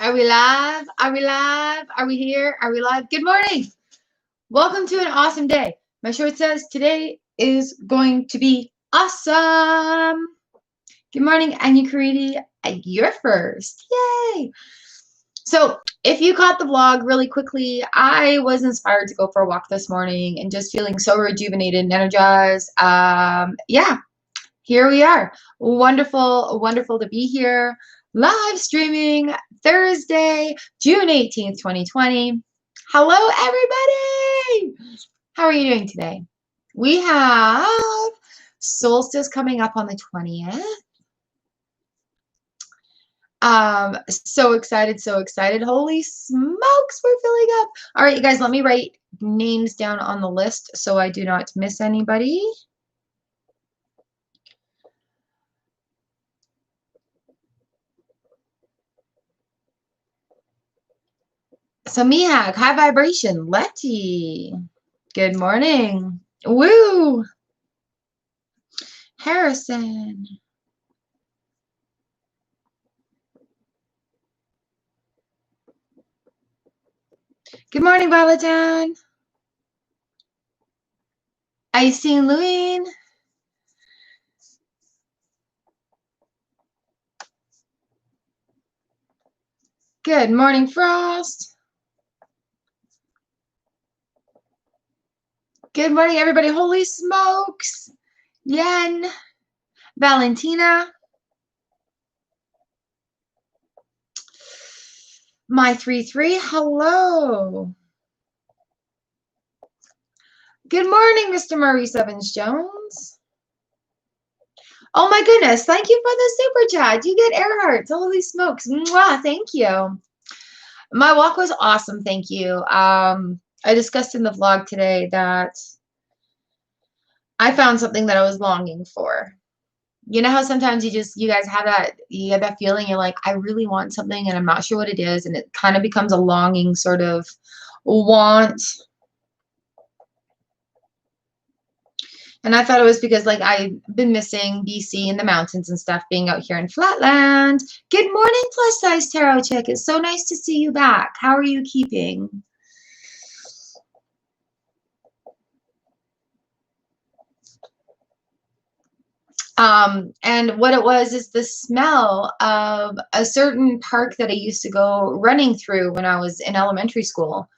Are we live? Are we live? Are we here? Are we live? Good morning. Welcome to an awesome day. My shirt says today is going to be awesome. Good morning, Anya Karidi. You're first. Yay. So if you caught the vlog really quickly, I was inspired to go for a walk this morning and just feeling so rejuvenated and energized. Yeah, here we are. Wonderful, wonderful to be here. Live streaming Thursday, June 18th, 2020. Hello, everybody. How are you doing today? We have solstice coming up on the 20th. So excited, so excited. Holy smokes, we're filling up. All right, you guys, let me write names down on the list so I do not miss anybody. So Mihak, high vibration. Letty, good morning. Woo. Harrison. Good morning, Valentine. I seen Louine. Good morning, Frost. Good morning, everybody. Holy smokes. Yen. Valentina. My 3-3. Hello. Good morning, Mr. Maurice Evans-Jones. Oh my goodness. Thank you for the super chat. You get air hearts. Holy smokes. Mwah, thank you. My walk was awesome. Thank you. I discussed in the vlog today that I found something that I was longing for. You know how sometimes you guys have that feeling, you're like, I really want something and I'm not sure what it is, and it kind of becomes a longing sort of want. And I thought it was because like I've been missing BC and the mountains and stuff, being out here in Flatland. Good morning, plus size tarot chick. It's so nice to see you back. How are you keeping? And what it was is the smell of a certain park that I used to go running through when I was in elementary school.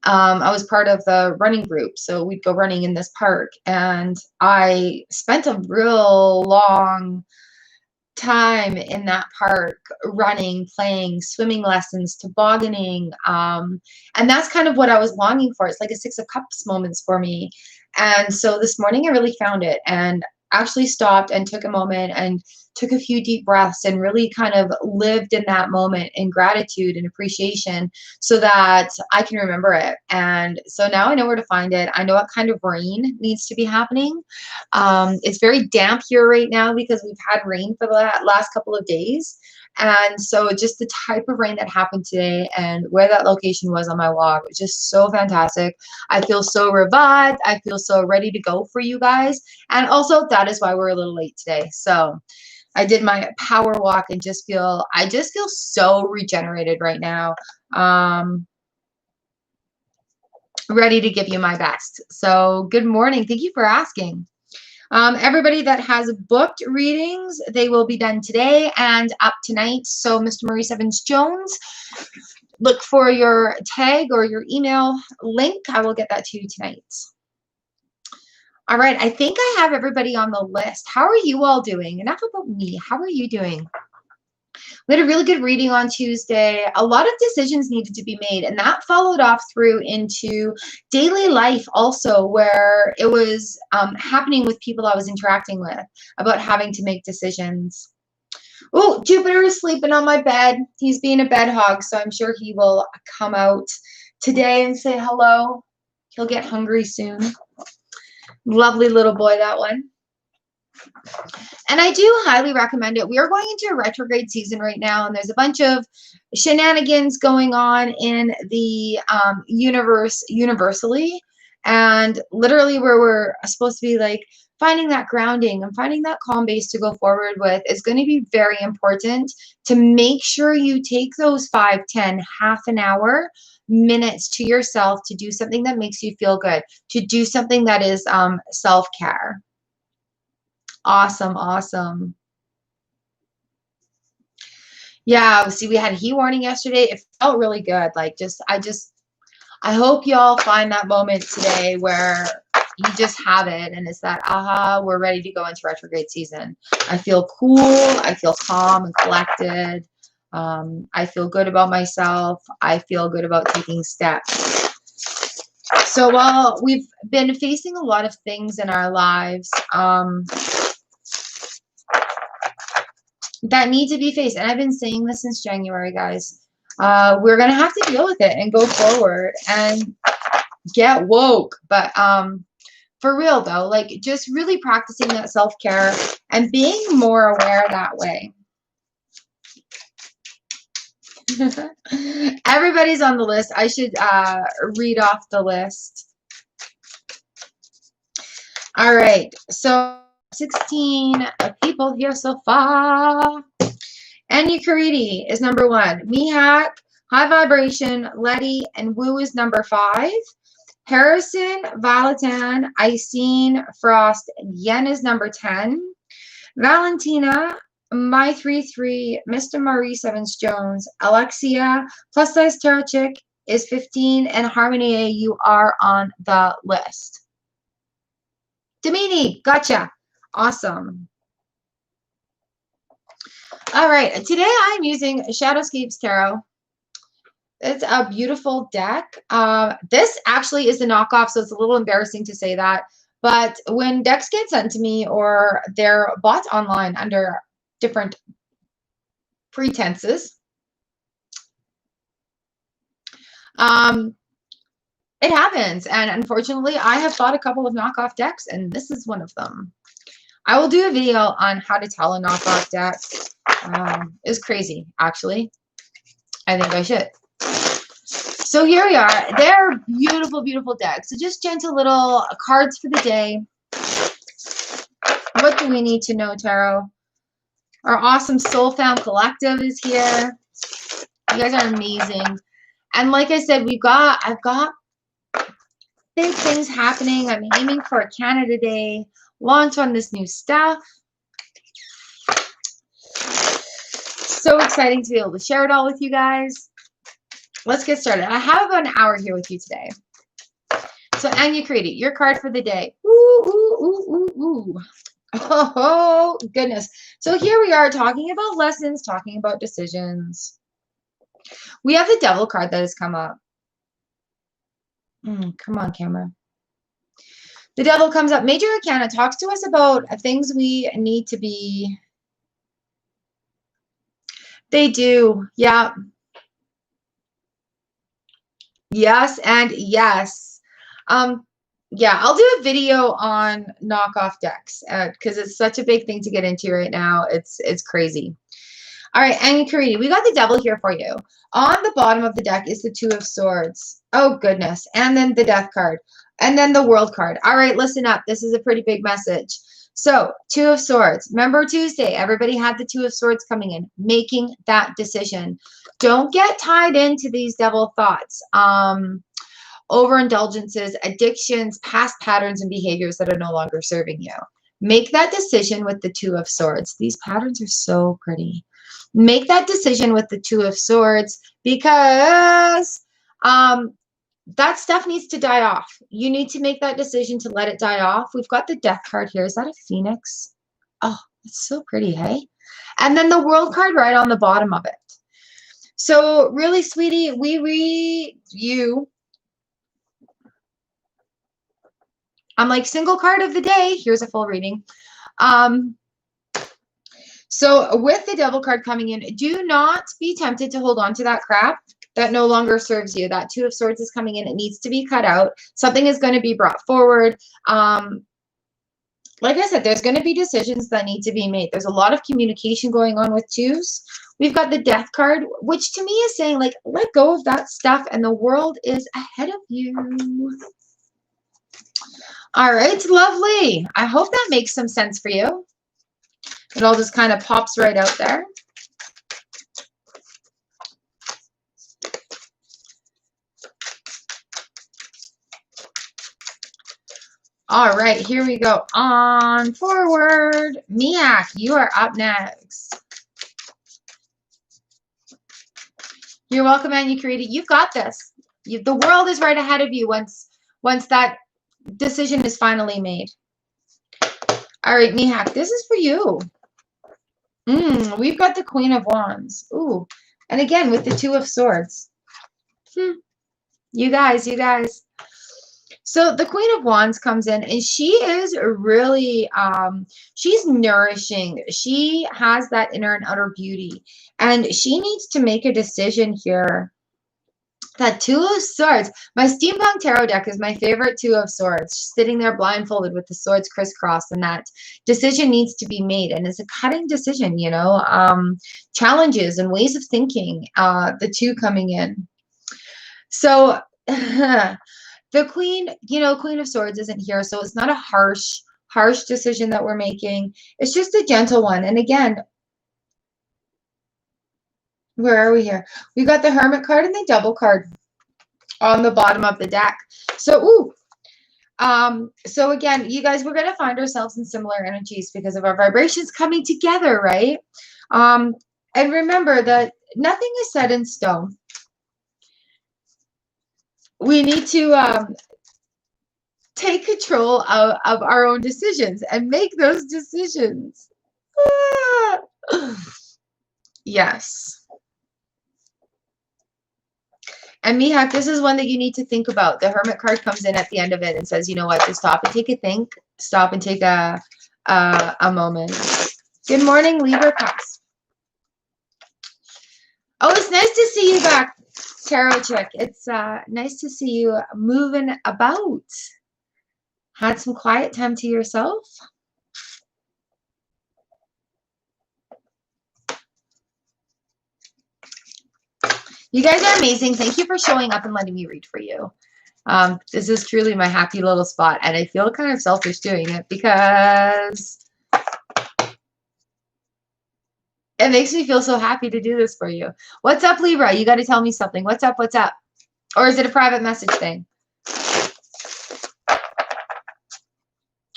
I was part of the running group, so we'd go running in this park, and I spent a real long time in that park running, playing, swimming lessons, tobogganing, and that's kind of what I was longing for. It's like a Six of Cups moments for me. And so this morning I really found it, and actually stopped and took a moment and took a few deep breaths and really kind of lived in that moment in gratitude and appreciation so that I can remember it. And so now I know where to find it. I know what kind of rain needs to be happening. It's very damp here right now because we've had rain for the last couple of days. And so just the type of rain that happened today and where that location was on my walk was just so fantastic. I feel so revived. I feel so ready to go for you guys. And also that is why we're a little late today. So I did my power walk and I just feel so regenerated right now. Ready to give you my best. So good morning. Thank you for asking. Everybody that has booked readings, they will be done today and up tonight. So Mr. Maurice Evans-Jones, look for your tag or your email link. I will get that to you tonight. All right, I think I have everybody on the list. How are you all doing? Enough about me. How are you doing? We had a really good reading on Tuesday. A lot of decisions needed to be made, and that followed off through into daily life also, where it was happening with people I was interacting with about having to make decisions. Oh, Jupiter is sleeping on my bed. He's being a bed hog, so I'm sure he will come out today and say hello. He'll get hungry soon. Lovely little boy, that one. And I do highly recommend it. We are going into a retrograde season right now, and there's a bunch of shenanigans going on in the universe universally. And literally where we're supposed to be like finding that grounding and finding that calm base to go forward with is going to be very important to make sure you take those 5, 10, half an hour minutes to yourself to do something that makes you feel good, to do something that is self-care. Awesome, awesome. Yeah, see, we had a heat warning yesterday. It felt really good. Like, I hope y'all find that moment today where you just have it and it's that, aha, we're ready to go into retrograde season. I feel cool. I feel calm and collected. I feel good about myself. I feel good about taking steps. So while we've been facing a lot of things in our lives, that need to be faced. And I've been saying this since January, guys. We're going to have to deal with it and go forward and get woke. But for real, though, like just really practicing that self-care and being more aware that way. Everybody's on the list. I should read off the list. All right. So 16 people here so far. Anya is number 1. Mihak, High Vibration, Letty, and Woo is number 5. Harrison, Valatan, Iseen, Frost, Yen is number 10. Valentina, My 33, Mr. Maurice Evans Jones, Alexia, Plus Size Tarot Chick is 15, and Harmony A, you are on the list. Damini, gotcha. Awesome. All right, today I'm using Shadowscapes Tarot. It's a beautiful deck. This actually is a knockoff, so it's a little embarrassing to say that. But when decks get sent to me or they're bought online under different pretenses, it happens. And unfortunately, I have bought a couple of knockoff decks, and this is one of them. I will do a video on how to tell a knockoff deck. It's crazy, actually. I think I should. So here we are. They're beautiful, beautiful decks. So just gentle little cards for the day. What do we need to know, Tarot? Our awesome Soul Found Collective is here. You guys are amazing. And like I said, I've got big things happening. I'm aiming for a Canada Day launch on this new stuff. So exciting to be able to share it all with you guys. Let's get started. I have about an hour here with you today. So Anya Creedy, your card for the day. Ooh, ooh, ooh, ooh, ooh. Oh, goodness. So here we are talking about lessons, talking about decisions. We have the Devil card that has come up. Come on, camera. The Devil comes up. Major Arcana talks to us about things we need to be. They do. Yeah. Yes and yes. Yeah, I'll do a video on knockoff decks because it's such a big thing to get into right now. It's crazy. All right, Anya Karidi, we got the Devil here for you. On the bottom of the deck is the Two of Swords. Oh, goodness. And then the Death card. And then the World card. All right, listen up. This is a pretty big message. So, Two of Swords. Remember Tuesday, everybody had the Two of Swords coming in, making that decision. Don't get tied into these devil thoughts. Overindulgences, addictions, past patterns and behaviors that are no longer serving you. Make that decision with the Two of Swords. These patterns are so pretty. Make that decision with the Two of Swords because that stuff needs to die off. You need to make that decision to let it die off. We've got the Death card here. Is that a Phoenix? Oh, it's so pretty, hey? And then the World card right on the bottom of it. So really, sweetie, we read you. I'm like, single card of the day. Here's a full reading. So with the Devil card coming in, do not be tempted to hold on to that crap that no longer serves you. That Two of Swords is coming in. It needs to be cut out. Something is going to be brought forward. Like I said, there's going to be decisions that need to be made. There's a lot of communication going on with twos. We've got the Death card, which to me is saying, like, let go of that stuff and the world is ahead of you. All right, lovely. I hope that makes some sense for you. It all just kind of pops right out there. All right, here we go. On forward. Miak, you are up next. You're welcome, and you created. You've got this. The world is right ahead of you once that decision is finally made. All right, Mihak, this is for you. We've got the Queen of Wands. Ooh, and again with the Two of Swords. You guys. So the Queen of Wands comes in, and she is really, she's nourishing. She has that inner and outer beauty, and she needs to make a decision here. That Two of Swords. My Steampunk Tarot deck is my favorite Two of Swords. Sitting there blindfolded with the swords crisscrossed, and that decision needs to be made. And it's a cutting decision, you know. Challenges and ways of thinking, the two coming in. So the Queen, you know, Queen of Swords isn't here, so it's not a harsh decision that we're making. It's just a gentle one. And again, where are we here? We got the Hermit card and the Double card on the bottom of the deck. So, so again, you guys, we're going to find ourselves in similar energies because of our vibrations coming together, right? And remember that nothing is set in stone. We need to take control of our own decisions and make those decisions. Yes. And Mihak, this is one that you need to think about. The Hermit card comes in at the end of it and says, you know what, just stop and take a think. Stop and take a moment. Good morning, Wilcox. Oh, it's nice to see you back, Tarot Chick. It's nice to see you moving about. Had some quiet time to yourself? You guys are amazing. Thank you for showing up and letting me read for you. This is truly my happy little spot, and I feel kind of selfish doing it because it makes me feel so happy to do this for you. What's up, Libra? You got to tell me something. What's up? What's up? Or is it a private message thing?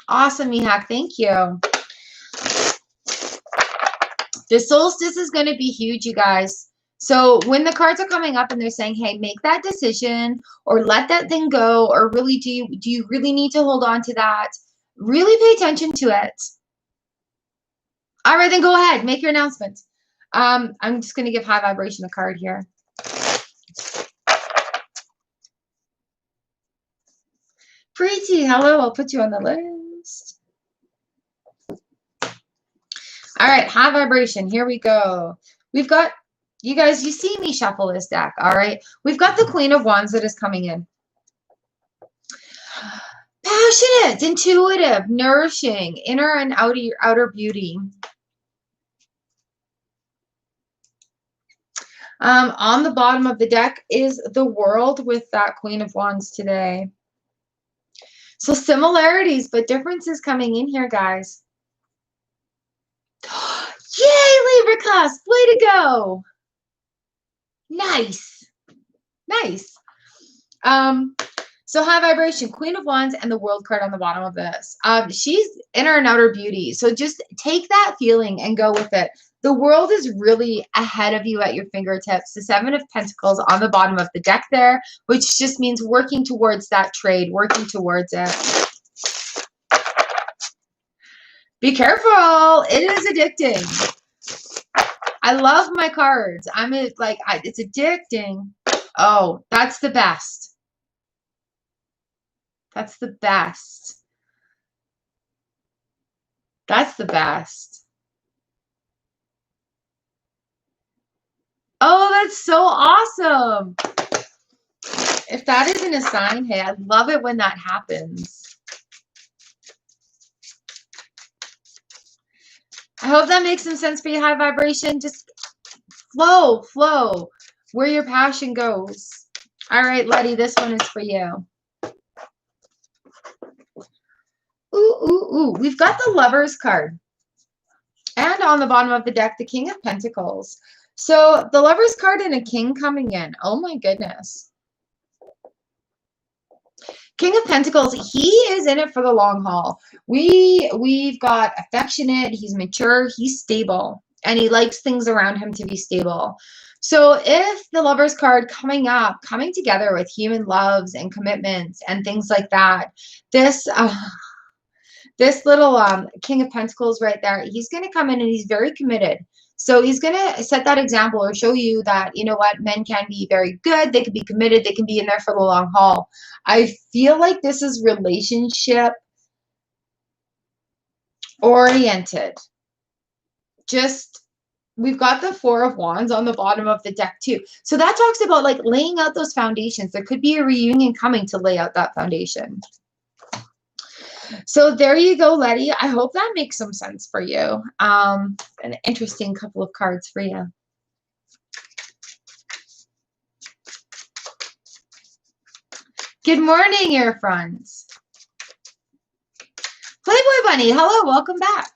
Awesome, Mihak. Thank you. The solstice is going to be huge, you guys. So when the cards are coming up and they're saying, hey, make that decision or let that thing go, or really do you really need to hold on to that? Really pay attention to it. All right, then go ahead. Make your announcement. I'm just going to give high vibration a card here. Preeti, hello. I'll put you on the list. All right, high vibration. Here we go. We've got, you guys, you see me shuffle this deck, all right? We've got the Queen of Wands that is coming in. Passionate, intuitive, nourishing, inner and outer beauty. On the bottom of the deck is the World with that Queen of Wands today. So similarities, but differences coming in here, guys. Yay, Libra, way to go. Nice. Nice. So high vibration, Queen of Wands, and the World card on the bottom of this. She's inner and outer beauty. So just take that feeling and go with it. The world is really ahead of you at your fingertips. The Seven of Pentacles on the bottom of the deck there, which just means working towards that trade, working towards it. Be careful. It is addicting. I love my cards. It's addicting. Oh, that's the best. That's the best. That's the best. Oh, that's so awesome. If that isn't a sign, hey, I love it when that happens. I hope that makes some sense for you, high vibration. Just flow where your passion goes. All right, Letty, this one is for you. Ooh, ooh, ooh. We've got the Lovers card. And on the bottom of the deck, the King of Pentacles. So the Lovers card and a King coming in. Oh my goodness. King of Pentacles, he is in it for the long haul. We've got affectionate, he's mature, he's stable, and he likes things around him to be stable. So if the Lovers card coming together with human loves and commitments and things like that, this this little King of Pentacles right there, he's going to come in and he's very committed. So he's going to set that example or show you that, you know what, men can be very good. They can be committed. They can be in there for the long haul. I feel like this is relationship oriented. Just, we've got the Four of Wands on the bottom of the deck too. So that talks about like laying out those foundations. There could be a reunion coming to lay out that foundation. So there you go, Letty. I hope that makes some sense for you. An interesting couple of cards for you. Good morning, your friends. Playboy Bunny, hello, welcome back.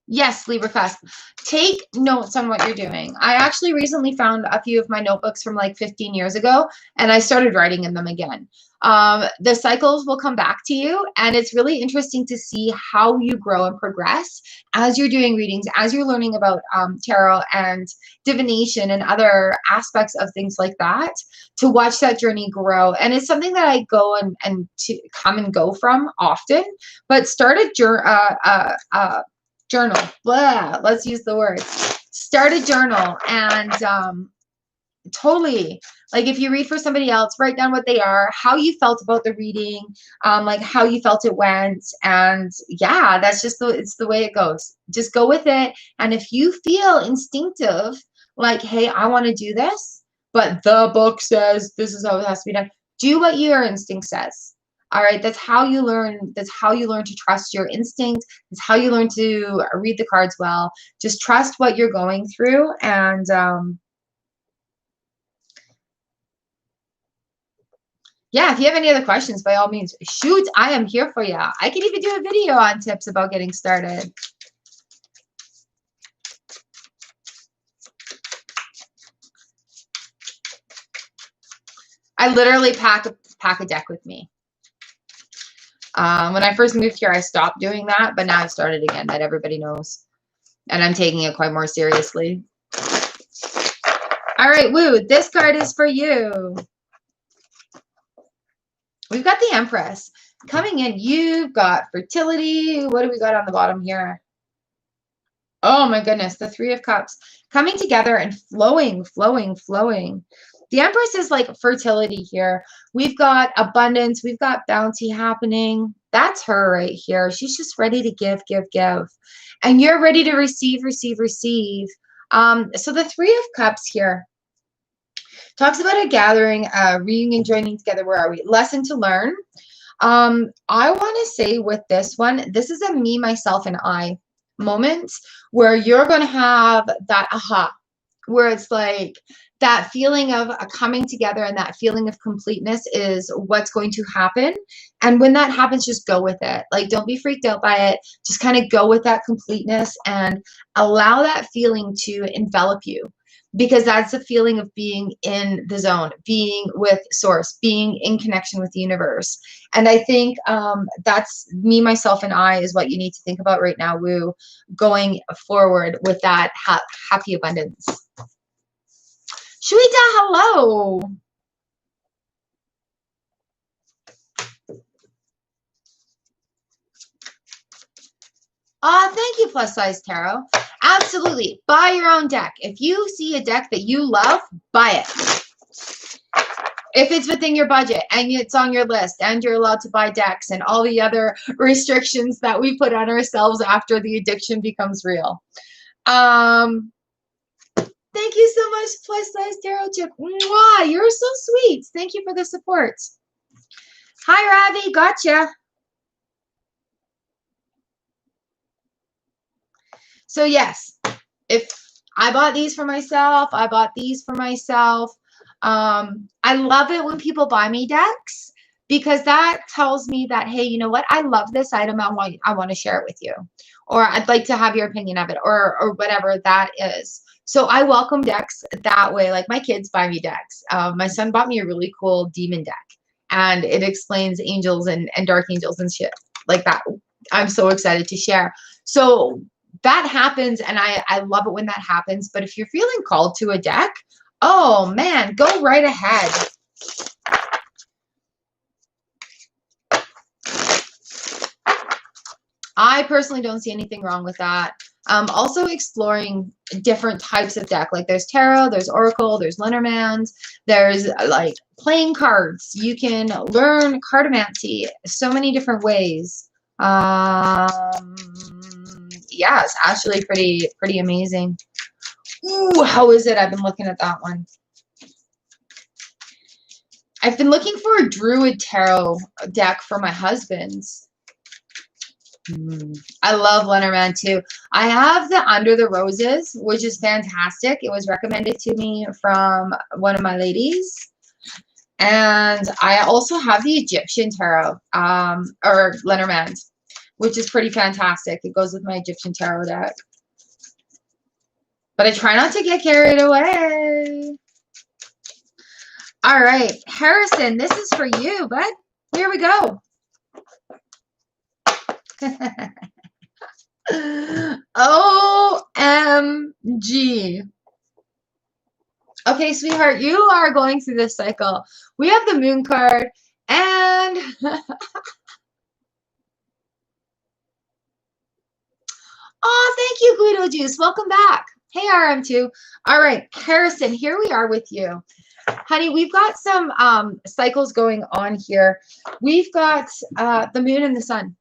Yes, LibreFest. Take notes on what you're doing. I actually recently found a few of my notebooks from like 15 years ago, and I started writing in them again. The cycles will come back to you, and it's really interesting to see how you grow and progress as you're doing readings, as you're learning about tarot and divination and other aspects of things like that, to watch that journey grow. And it's something that I go and to come and go from often, but start a journal. Blah, let's use the word. Start a journal and totally, like if you read for somebody else, write down what they are, how you felt about the reading, like how you felt it went. And yeah, that's just it's the way it goes. Just go with it. And if you feel instinctive, like, hey, I want to do this, but the book says this is how it has to be done, do what your instinct says. All right, that's how you learn. That's how you learn to trust your instinct. That's how you learn to read the cards well. Just trust what you're going through. And yeah, if you have any other questions, by all means, shoot, I am here for you. I can even do a video on tips about getting started. I literally pack a deck with me. When I first moved here, I stopped doing that, but now I've started again, that everybody knows. And I'm taking it quite more seriously. All right, Woo, this card is for you. We've got the Empress. Coming in, you've got fertility. What do we got on the bottom here? Oh my goodness, the Three of Cups. Coming together and flowing, flowing, flowing. The Empress is like fertility here. We've got abundance. We've got bounty happening. That's her right here. She's just ready to give, give, give. And you're ready to receive, receive, receive. So the Three of Cups here talks about a gathering, a reunion, joining together. Where are we? Lesson to learn. I want to say with this one, this is a me, myself, and I moment where you're going to have that aha, where it's like that feeling of a coming together and that feeling of completeness is what's going to happen. And when that happens, just go with it. Like, don't be freaked out by it. Just kind of go with that completeness and allow that feeling to envelop you. Because that's the feeling of being in the zone, being with source, being in connection with the universe. And I think that's me, myself, and I is what you need to think about right now, Woo, going forward with that happy abundance. Shuita, hello. Thank you, Plus Size Tarot. Absolutely. Buy your own deck. If you see a deck that you love, buy it. If it's within your budget and it's on your list and you're allowed to buy decks and all the other restrictions that we put on ourselves after the addiction becomes real. Thank you so much, Plus Size Tarot Chip. Mwah, you're so sweet. Thank you for the support. Hi, Ravi. Gotcha. So yes, if I bought these for myself, I bought these for myself. I love it when people buy me decks because that tells me that, hey, you know what? I love this item. I want to share it with you, or I'd like to have your opinion of it, or whatever that is. So I welcome decks that way. Like my kids buy me decks. My son bought me a really cool demon deck, and it explains angels and dark angels and shit like that. I'm so excited to share. So that happens, and I love it when that happens. But if you're feeling called to a deck, oh man, go right ahead. I personally don't see anything wrong with that. Also exploring different types of deck. Like there's tarot, there's oracle, there's Lenormand, there's like playing cards. You can learn cartomancy so many different ways. Yeah, it's actually pretty amazing. Ooh, how is it? I've been looking at that one. I've been looking for a Druid Tarot deck for my husband's. I love Lenormand too. I have the Under the Roses, which is fantastic. It was recommended to me from one of my ladies. And I also have the Egyptian Tarot, or Lenormand, which is pretty fantastic. It goes with my Egyptian Tarot deck. But I try not to get carried away. All right, Harrison, this is for you, bud. Here we go. OMG. Okay, sweetheart, you are going through this cycle. We have the moon card, and oh, thank you, Guido Juice. Welcome back. Hey, RM2. All right, Harrison, here we are with you. Honey, we've got some cycles going on here. We've got the moon and the sun.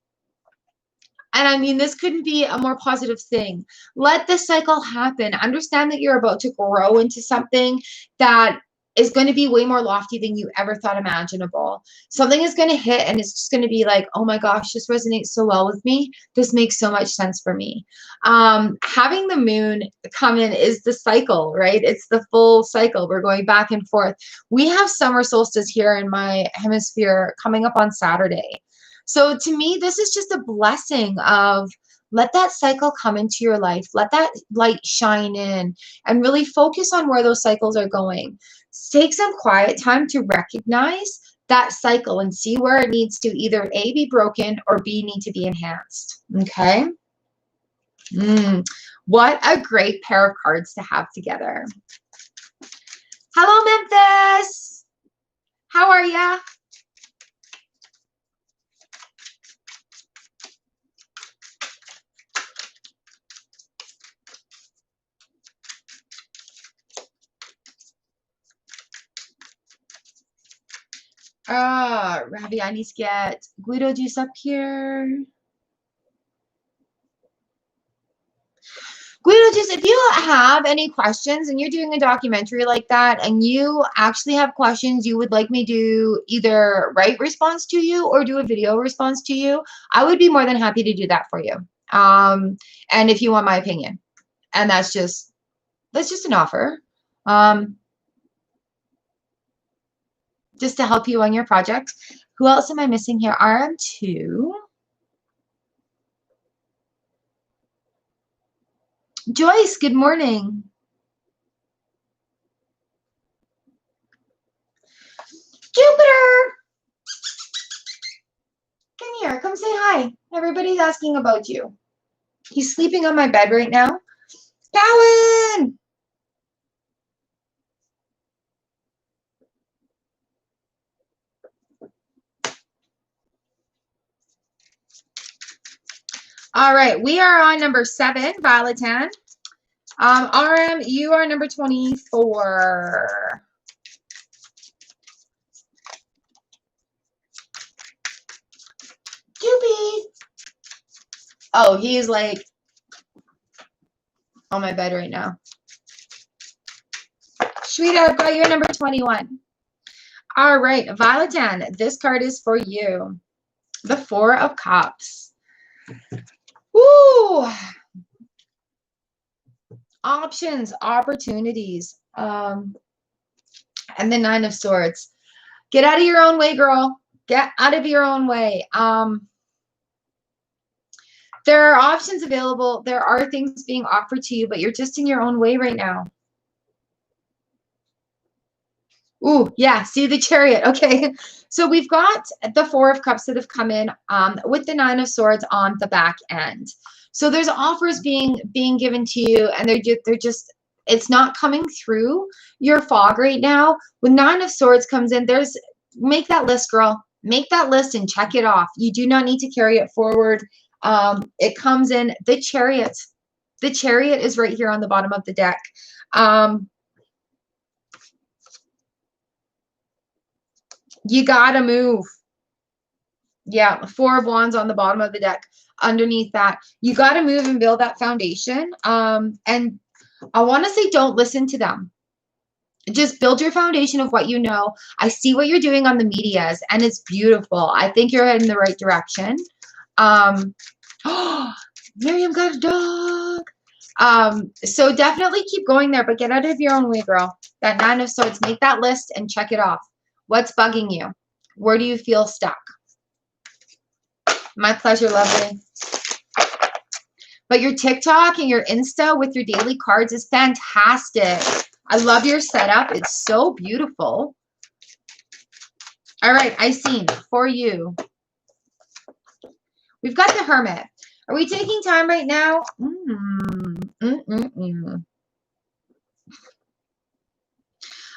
And I mean, this couldn't be a more positive thing. Let the cycle happen. Understand that you're about to grow into something that is going to be way more lofty than you ever thought imaginable. Something is going to hit and it's just going to be like, oh my gosh, this resonates so well with me. This makes so much sense for me. Having the moon come in is the cycle, right? It's the full cycle. We're going back and forth. We have summer solstice here in my hemisphere coming up on Saturday. So to me, this is just a blessing of let that cycle come into your life. Let that light shine in and really focus on where those cycles are going. Take some quiet time to recognize that cycle and see where it needs to either A, be broken, or B, need to be enhanced. Okay? What a great pair of cards to have together. Hello, Memphis. How are ya? Ravi, I need to get Guido Juice up here. Guido Juice, if you have any questions and you're doing a documentary like that and you actually have questions you would like me to either write response to you or do a video response to you, I would be more than happy to do that for you. And if you want my opinion, and that's just an offer. Just to help you on your project. Who else am I missing here? RM2. Joyce, good morning. Jupiter! Come here. Come say hi. Everybody's asking about you. He's sleeping on my bed right now. Cowan! All right, we are on number 7, Violetan. RM, you are number 24. Doopy. Oh, he's like on my bed right now. Sweetheart, I've got your number 21. All right, Violetan, this card is for you. The 4 of Cups. Woo! Options, opportunities, and the 9 of Swords. Get out of your own way, girl. Get out of your own way. There are options available. There are things being offered to you, but you're just in your own way right now. Ooh, yeah, see the Chariot. Okay, so we've got the Four of Cups that have come in with the Nine of Swords on the back end. So there's offers being given to you, and they're just it's not coming through your fog right now. When Nine of Swords comes in, make that list, girl. Make that list and check it off. You do not need to carry it forward. It comes in the Chariot. The Chariot is right here on the bottom of the deck. You gotta move. Yeah, Four of Wands on the bottom of the deck. Underneath that, you gotta move and build that foundation. And I want to say, don't listen to them. Just build your foundation of what you know. I see what you're doing on the medias, and it's beautiful. I think you're heading in the right direction. Oh, Miriam got a dog. So definitely keep going there, but get out of your own way, girl. That Nine of Swords, make that list and check it off. What's bugging you? Where do you feel stuck? My pleasure, lovely. But your TikTok and your Insta with your daily cards is fantastic. I love your setup. It's so beautiful. All right, I seen for you. We've got the Hermit. Are we taking time right now?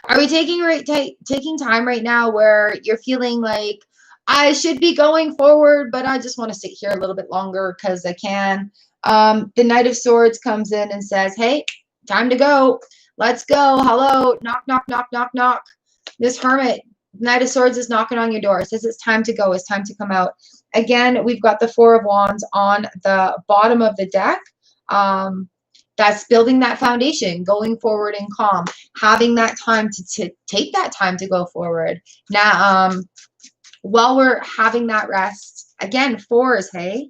Are we taking time right now where you're feeling like I should be going forward, but I just want to sit here a little bit longer because I can? The Knight of Swords comes in and says, hey, time to go. Let's go. Hello. Knock, knock, knock, knock, knock. This Hermit, Knight of Swords, is knocking on your door. It says it's time to go. It's time to come out. Again, we've got the Four of Wands on the bottom of the deck. That's building that foundation, going forward and calm, having that time to take that time to go forward. Now, while we're having that rest, again, fours, hey?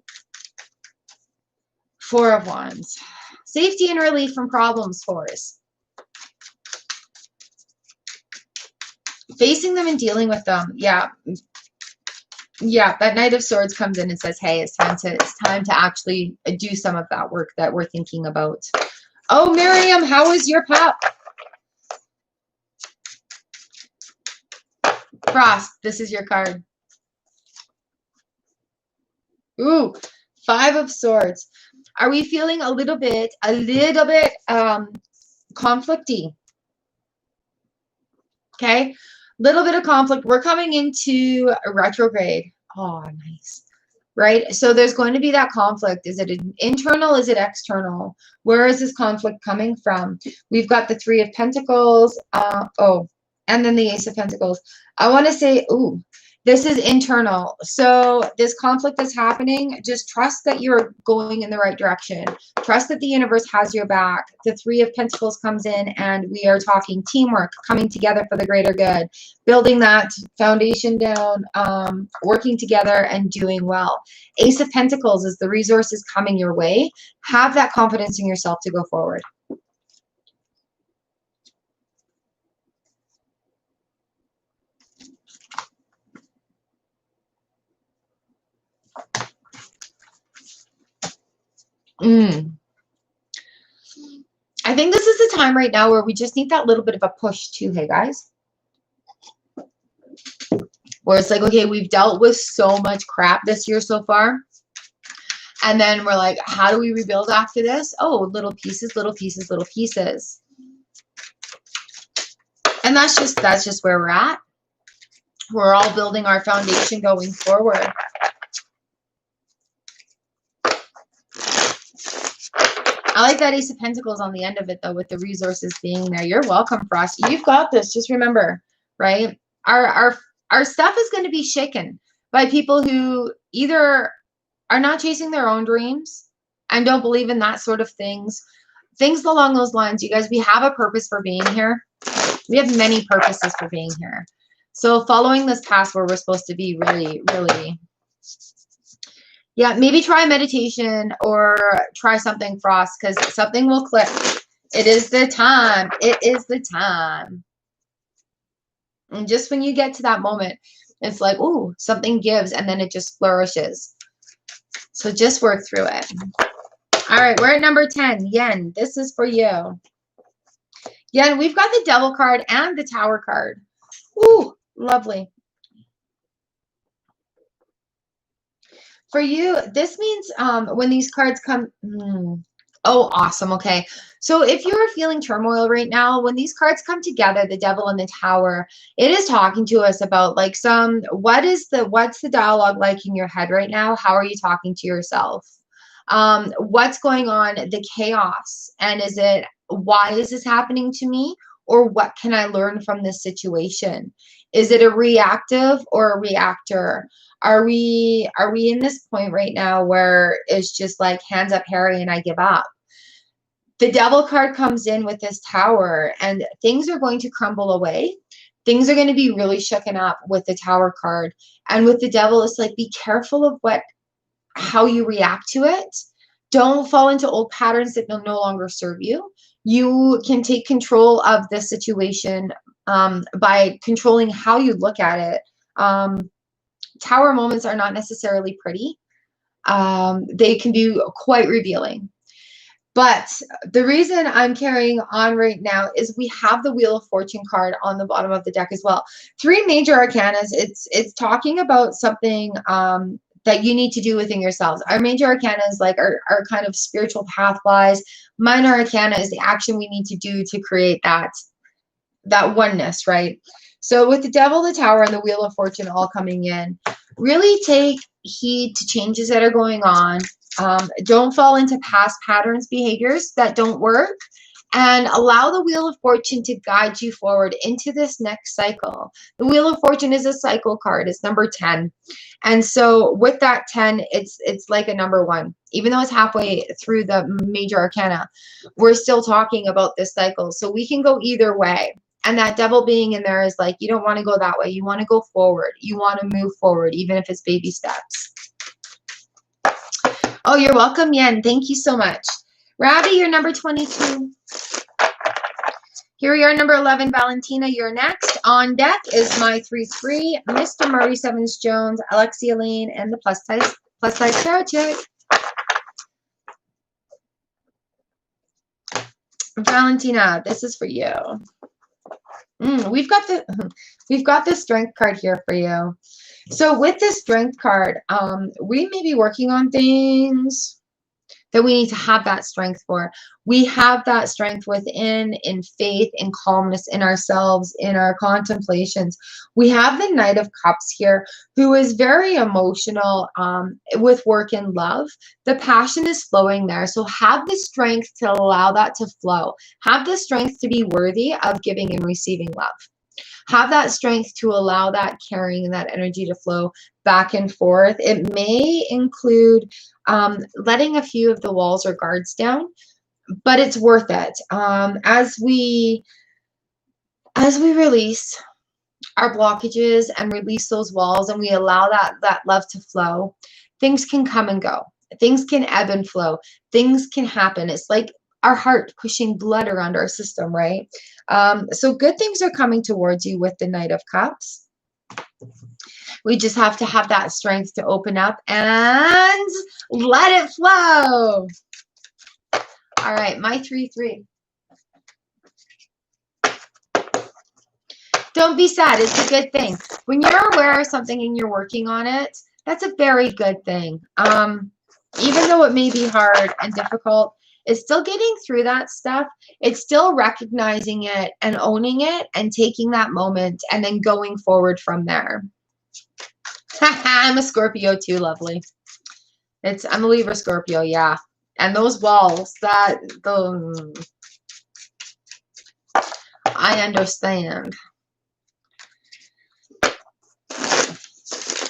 Four of Wands. Safety and relief from problems, fours. Facing them and dealing with them. Yeah. Yeah, that Knight of Swords comes in and says, hey, it's time to actually do some of that work that we're thinking about. Oh, Miriam, how is your pup? Frost, this is your card. Ooh, Five of Swords. Are we feeling a little bit conflicty? Okay, little bit of conflict. We're coming into a retrograde. Oh, nice. Right? So there's going to be that conflict. Is it internal? Is it external? Where is this conflict coming from? We've got the Three of Pentacles. And then the Ace of Pentacles. I want to say, ooh, this is internal. So this conflict is happening. Just trust that you're going in the right direction. Trust that the universe has your back. The Three of Pentacles comes in and we are talking teamwork, coming together for the greater good, building that foundation down, working together and doing well. Ace of Pentacles is the resources coming your way. Have that confidence in yourself to go forward. I think this is the time right now where we just need that little bit of a push too, hey guys? Where it's like, okay, we've dealt with so much crap this year so far. And then we're like, how do we rebuild after this? Oh, little pieces, little pieces, little pieces. And that's just where we're at. We're all building our foundation going forward. I like that Ace of Pentacles on the end of it, though, with the resources being there. You're welcome, Frost. You've got this. Just remember, right? Our stuff is going to be shaken by people who either are not chasing their own dreams and don't believe in that sort of things. Things along those lines, you guys, we have a purpose for being here. We have many purposes for being here. So following this path where we're supposed to be really, really... Yeah, maybe try meditation or try something, Frost, because something will click. It is the time. It is the time. And just when you get to that moment, It's like, ooh, something gives and then it just flourishes. So just work through it. All right, we're at number 10. Yen, this is for you. Yen, we've got the Devil card and the Tower card. Ooh, lovely. For you, this means when these cards come, oh, awesome. Okay. So if you're feeling turmoil right now, when these cards come together, the Devil and the Tower, it is talking to us about like what's the dialogue like in your head right now? How are you talking to yourself? What's going on, the chaos, and why is this happening to me? Or what can I learn from this situation? Is it a reactive or a reactor? Are we in this point right now where it's just like hands up, Harry, and I give up? The Devil card comes in with this Tower, and things are going to crumble away. Things are going to be really shooken up with the Tower card. And with the Devil, it's like, be careful of how you react to it. Don't fall into old patterns that will no longer serve you. You can take control of the situation by controlling how you look at it. Tower moments are not necessarily pretty. They can be quite revealing. But the reason I'm carrying on right now is we have the Wheel of Fortune card on the bottom of the deck as well. 3 major arcanas. It's talking about something that you need to do within yourselves. Our major arcana is like our kind of spiritual pathwise. Minor arcana is the action we need to do to create that oneness, right? So with the Devil, the Tower, and the Wheel of Fortune all coming in, really take heed to changes that are going on. Don't fall into past patterns, behaviors that don't work, and allow the Wheel of Fortune to guide you forward into this next cycle. The Wheel of Fortune is a cycle card. It's number 10. And so with that 10, it's like a number 1. Even though it's halfway through the major arcana, we're still talking about this cycle. So we can go either way. And that Devil being in there is like, you don't want to go that way. You want to go forward. You want to move forward, even if it's baby steps. Oh, you're welcome, Yen. Thank you so much. Ravi, you're number 22. Here we are, number 11. Valentina, you're next. On deck is my 3-3, Mr. Marty Sevens-Jones, Alexia Lane, and the plus size tarot chick. Valentina, this is for you. We've got the Strength card here for you. So with this Strength card, we may be working on things that we need to have that strength for. We have that strength within, in faith, in calmness, in ourselves, in our contemplations. We have the Knight of Cups here, who is very emotional with work and love. The passion is flowing there. So have the strength to allow that to flow. Have the strength to be worthy of giving and receiving love. Have that strength to allow that caring and that energy to flow back and forth. It may include letting a few of the walls or guards down, but it's worth it. As we release our blockages and release those walls, and we allow that love to flow, things can come and go. Things can ebb and flow. Things can happen. It's like our heart pushing blood around our system, right? So good things are coming towards you with the Knight of Cups. We just have to have that strength to open up and let it flow. All right, my 3-3. Don't be sad. It's a good thing. When you're aware of something and you're working on it, that's a very good thing. Even though it may be hard and difficult, it's still getting through that stuff. It's still recognizing it and owning it and taking that moment and then going forward from there. I'm a Scorpio too, lovely. I'm a Libra Scorpio, yeah. And those walls, I understand.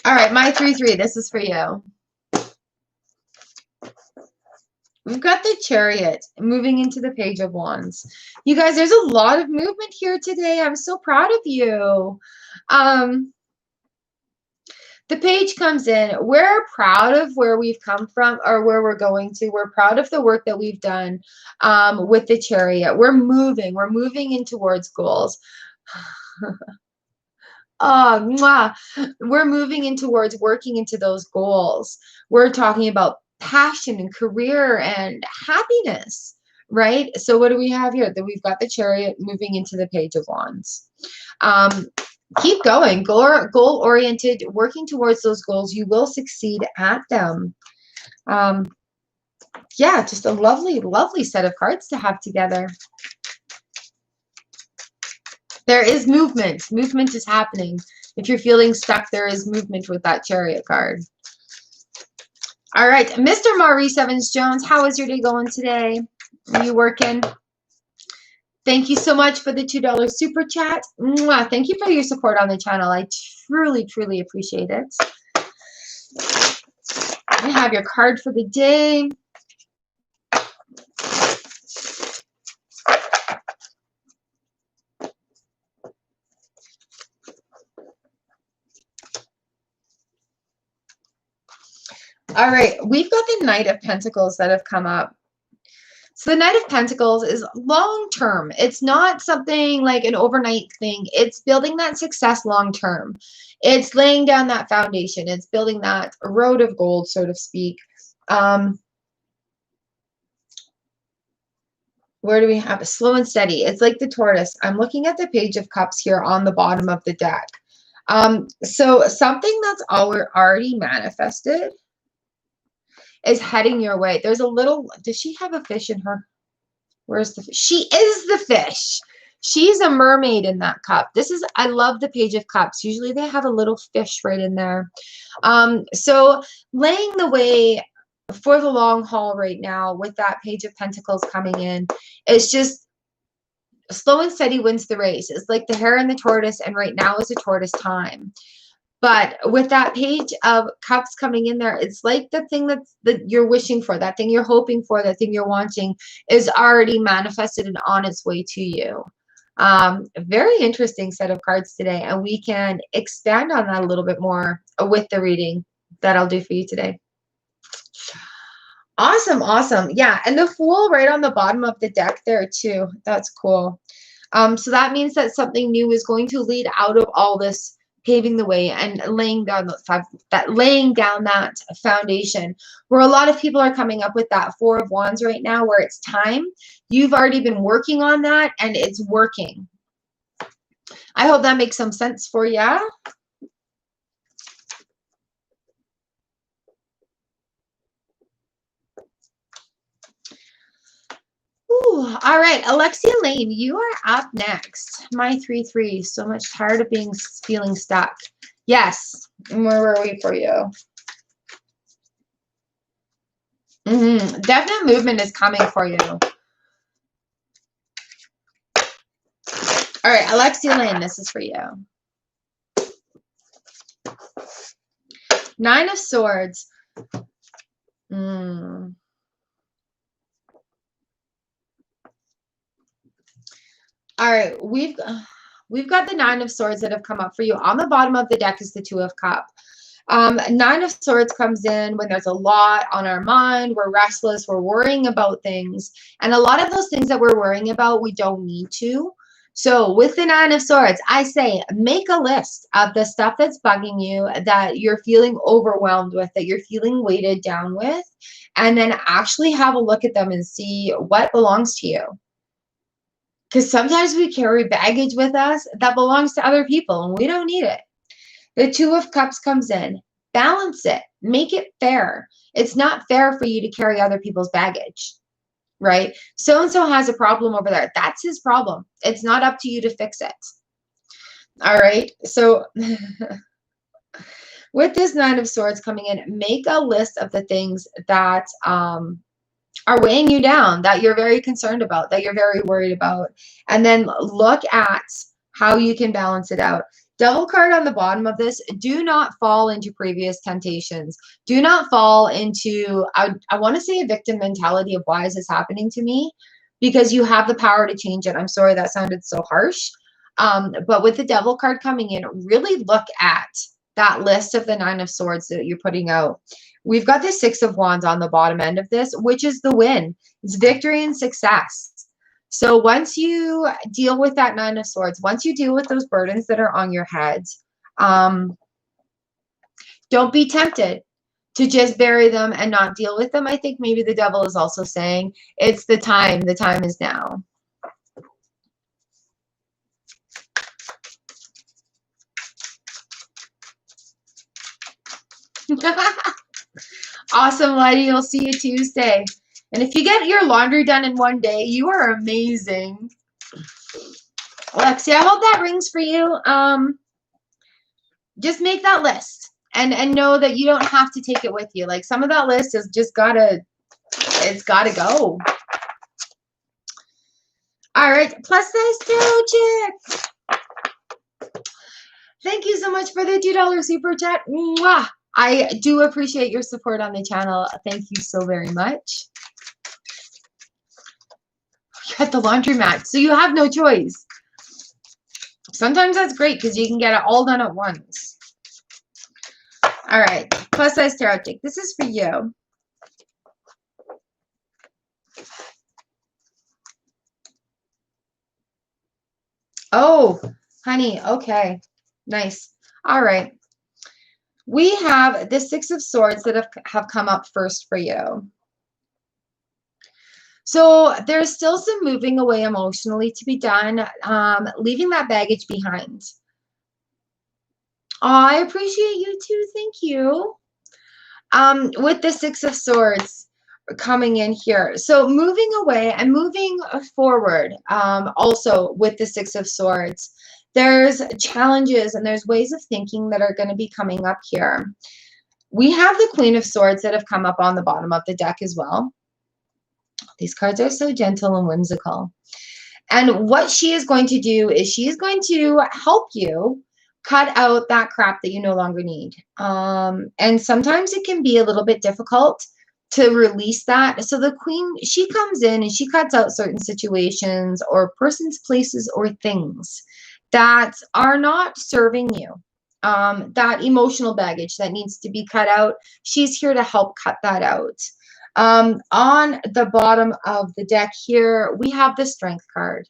All right, my 3-3. This is for you. We've got the Chariot moving into the Page of Wands. You guys, there's a lot of movement here today. I'm so proud of you. The page comes in. We're proud of where we've come from or where we're going to. We're proud of the work that we've done with the Chariot. We're moving in towards goals. Oh, mwah. We're moving in towards working into those goals. We're talking about passion and career and happiness, right? So what do we have here? That we've got the Chariot moving into the Page of Wands. Keep going, goal oriented, working towards those goals. You will succeed at them. Yeah, just a lovely, lovely set of cards to have together. There is movement. Movement is happening. If you're feeling stuck, there is movement with that Chariot card. All right, Mr. Maurice Evans-Jones, how is your day going today? Are you working? Thank you so much for the $2 super chat. Mwah. Thank you for your support on the channel. I truly, truly appreciate it. You have your card for the day. All right, we've got the Knight of Pentacles that have come up. So the Knight of Pentacles is long-term. It's not something like an overnight thing. It's building that success long-term. It's laying down that foundation. It's building that road of gold, so to speak. Where do we have it? Slow and steady. It's like the tortoise. I'm looking at the Page of Cups here on the bottom of the deck. So something that's already manifested is heading your way. There's a little, does she have a fish in her? Where's the fish? She is the fish. She's a mermaid in that cup. This is, I love the Page of Cups. Usually they have a little fish right in there. So laying the way for the long haul right now with that Page of Pentacles coming in, it's just slow and steady wins the race. It's like the hare and the tortoise, and right now is a tortoise time. But with that Page of Cups coming in there, it's like the thing that you're wishing for, that thing you're hoping for, that thing you're wanting is already manifested and on its way to you. Very interesting set of cards today, and we can expand on that a little bit more with the reading that I'll do for you today. Awesome, awesome. Yeah, and the Fool right on the bottom of the deck there too. That's cool. So that means that something new is going to lead out of all this, paving the way and laying down that foundation, where a lot of people are coming up with that Four of Wands right now, where it's time. You've already been working on that and it's working. I hope that makes some sense for you. Ooh, all right, Alexia Lane, you are up next. My 3-3, so much tired of feeling stuck. Yes, where were we for you? Definite movement is coming for you. All right, Alexia Lane, this is for you. Nine of Swords. All right, we've got the Nine of Swords that have come up for you. On the bottom of the deck is the Two of Cups. Nine of Swords comes in when there's a lot on our mind. We're restless. We're worrying about things. And a lot of those things that we're worrying about, we don't need to. So with the Nine of Swords, I say make a list of the stuff that's bugging you, that you're feeling overwhelmed with, that you're feeling weighted down with, and then actually have a look at them and see what belongs to you. Because sometimes we carry baggage with us that belongs to other people and we don't need it. The Two of Cups comes in. Balance it. Make it fair. It's not fair for you to carry other people's baggage, right? So-and-so has a problem over there. That's his problem. It's not up to you to fix it. All right. So with this Nine of Swords coming in, make a list of the things that are weighing you down, that you're very concerned about, that you're very worried about, and then look at how you can balance it out. Devil card on the bottom of this, do not fall into previous temptations. Do not fall into, I want to say, a victim mentality of why is this happening to me? Because you have the power to change it. I'm sorry that sounded so harsh. But with the Devil card coming in, really look at that list of the Nine of Swords that you're putting out. We've got the Six of Wands on the bottom end of this, which is the win. It's victory and success. So once you deal with that Nine of Swords, once you deal with those burdens that are on your head, Don't be tempted to just bury them and not deal with them. I think maybe the devil is also saying it's the time. The time is now. Awesome, lady. You'll see you Tuesday. And if you get your laundry done in one day, you are amazing. Lexi, I hope that rings for you. Just make that list and know that you don't have to take it with you. Like some of that list is just it's gotta go. All right, plus size tarot chick. Thank you so much for the $2 super chat. Mwah! I do appreciate your support on the channel. Thank you so very much. You're at the laundromat, so you have no choice. Sometimes that's great because you can get it all done at once. All right, plus size tarot chick. This is for you. Oh, honey, okay. Nice. All right. We have the Six of Swords that have come up first for you. So there's still some moving away emotionally to be done, leaving that baggage behind. Oh, I appreciate you too. Thank you. With the Six of Swords coming in here. So moving away and moving forward, also with the Six of Swords. There's challenges and there's ways of thinking that are going to be coming up here. We have the Queen of Swords that have come up on the bottom of the deck as well. These cards are so gentle and whimsical. And what she is going to do is she is going to help you cut out that crap that you no longer need. And sometimes it can be a little bit difficult to release that. So the Queen, she comes in and she cuts out certain situations or persons, places, or things that are not serving you. That emotional baggage that needs to be cut out, she's here to help cut that out. On the bottom of the deck here, we have the Strength card.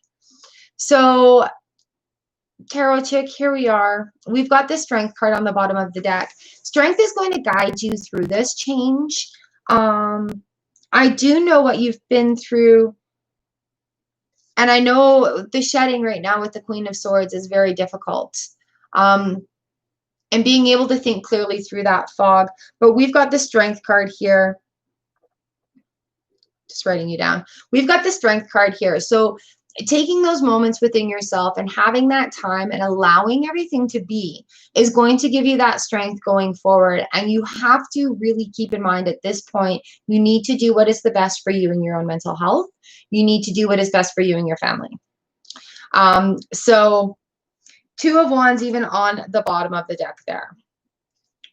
So, Tarot Chick, here we are. We've got the Strength card on the bottom of the deck. Strength is going to guide you through this change. I do know what you've been through. And I know the shedding right now with the Queen of Swords is very difficult. And being able to think clearly through that fog. But we've got the Strength card here. Just writing you down. We've got the Strength card here. So taking those moments within yourself and having that time and allowing everything to be is going to give you that strength going forward. And you have to really keep in mind at this point, you need to do what is the best for you in your own mental health. You need to do what is best for you and your family. So Two of Wands even on the bottom of the deck there.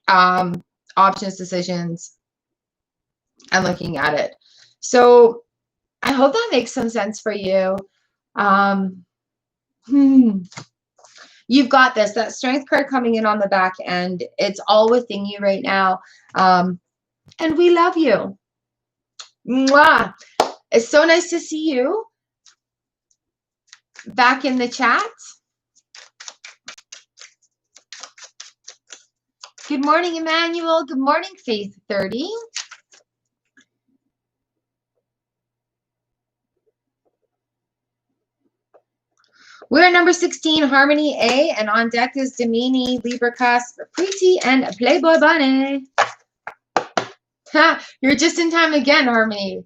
Options, decisions, and looking at it. So I hope that makes some sense for you. You've got this. That Strength card coming in on the back end. It's all within you right now. And we love you. Mwah. It's so nice to see you back in the chat. Good morning, Emmanuel. Good morning, Faith 30. We're number 16, Harmony A, and on deck is Damini, Libra Cusp, Preeti, and Playboy Bunny. Ha, you're just in time again, Harmony.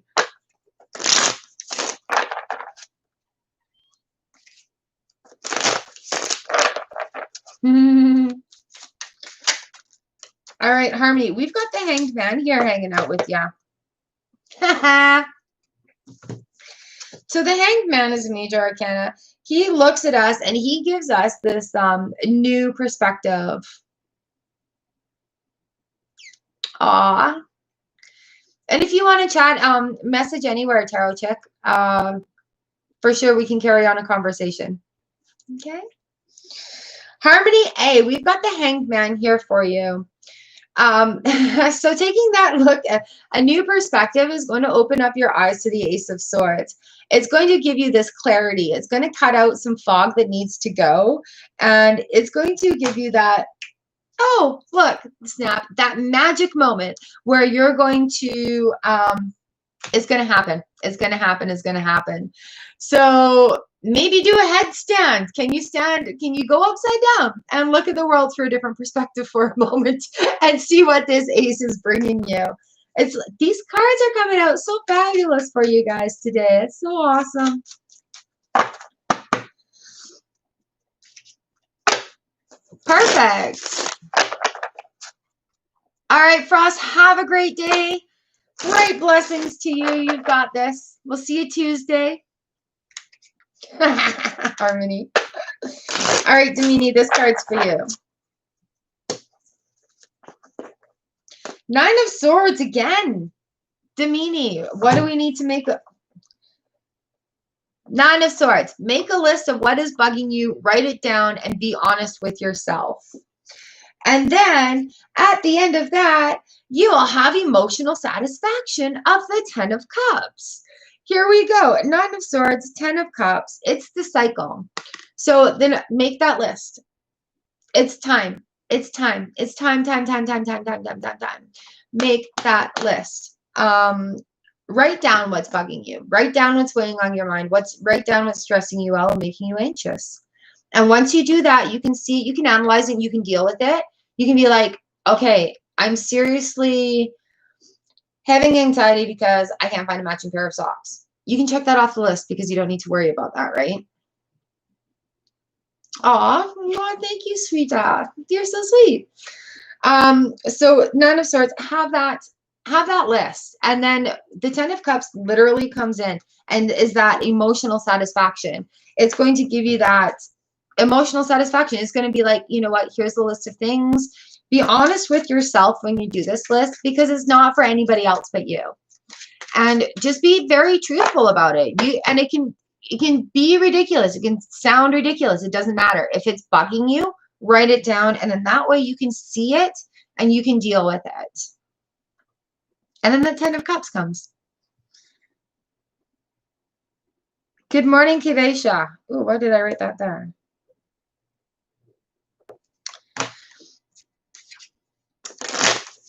All right, Harmony, we've got the Hanged Man here hanging out with ya. So the Hanged Man is a major arcana. He looks at us and he gives us this new perspective. Aw. And if you want to chat, message anywhere, Tarot Chick. For sure we can carry on a conversation. Okay. Harmony A, we've got the Hanged Man here for you. So taking that look at a new perspective is going to open up your eyes to the Ace of Swords. It's going to give you this clarity. It's going to cut out some fog that needs to go. And it's going to give you that Oh, look, snap, that magic moment where you're going to, it's going to happen. It's going to happen. It's going to happen. So maybe do a headstand. Can you stand? Can you go upside down and look at the world through a different perspective for a moment and see what this ace is bringing you? It's these cards are coming out so fabulous for you guys today. It's so awesome. Perfect. All right, Frost, have a great day. Great blessings to you. You've got this. We'll see you Tuesday. Harmony. All right, Damini, this card's for you. Nine of Swords again. Damini, what do we need to make? Nine of Swords. Make a list of what is bugging you, write it down, and be honest with yourself. And then at the end of that, you will have emotional satisfaction of the Ten of Cups. Here we go. Nine of Swords, Ten of Cups. It's the cycle. So then make that list. It's time. It's time. It's time. Make that list. Write down what's bugging you. Write down what's weighing on your mind. Write down what's stressing you out and making you anxious. And once you do that, you can see, you can analyze it, you can deal with it. You can be like, okay, I'm seriously having anxiety because I can't find a matching pair of socks. You can check that off the list because you don't need to worry about that, right? Aw, thank you, sweetheart. You're so sweet. So Nine of Swords, have that list. And then the Ten of Cups literally comes in and is that emotional satisfaction. It's going to give you that emotional satisfaction. It's going to be like, you know what, here's the list of things. Be honest with yourself when you do this list because it's not for anybody else but you. And just be very truthful about it. And it can be ridiculous. It can sound ridiculous. It doesn't matter. If it's bugging you, write it down. And then that way you can see it and you can deal with it. And then the Ten of Cups comes. Good morning, Kivesha. Ooh, why did I write that down?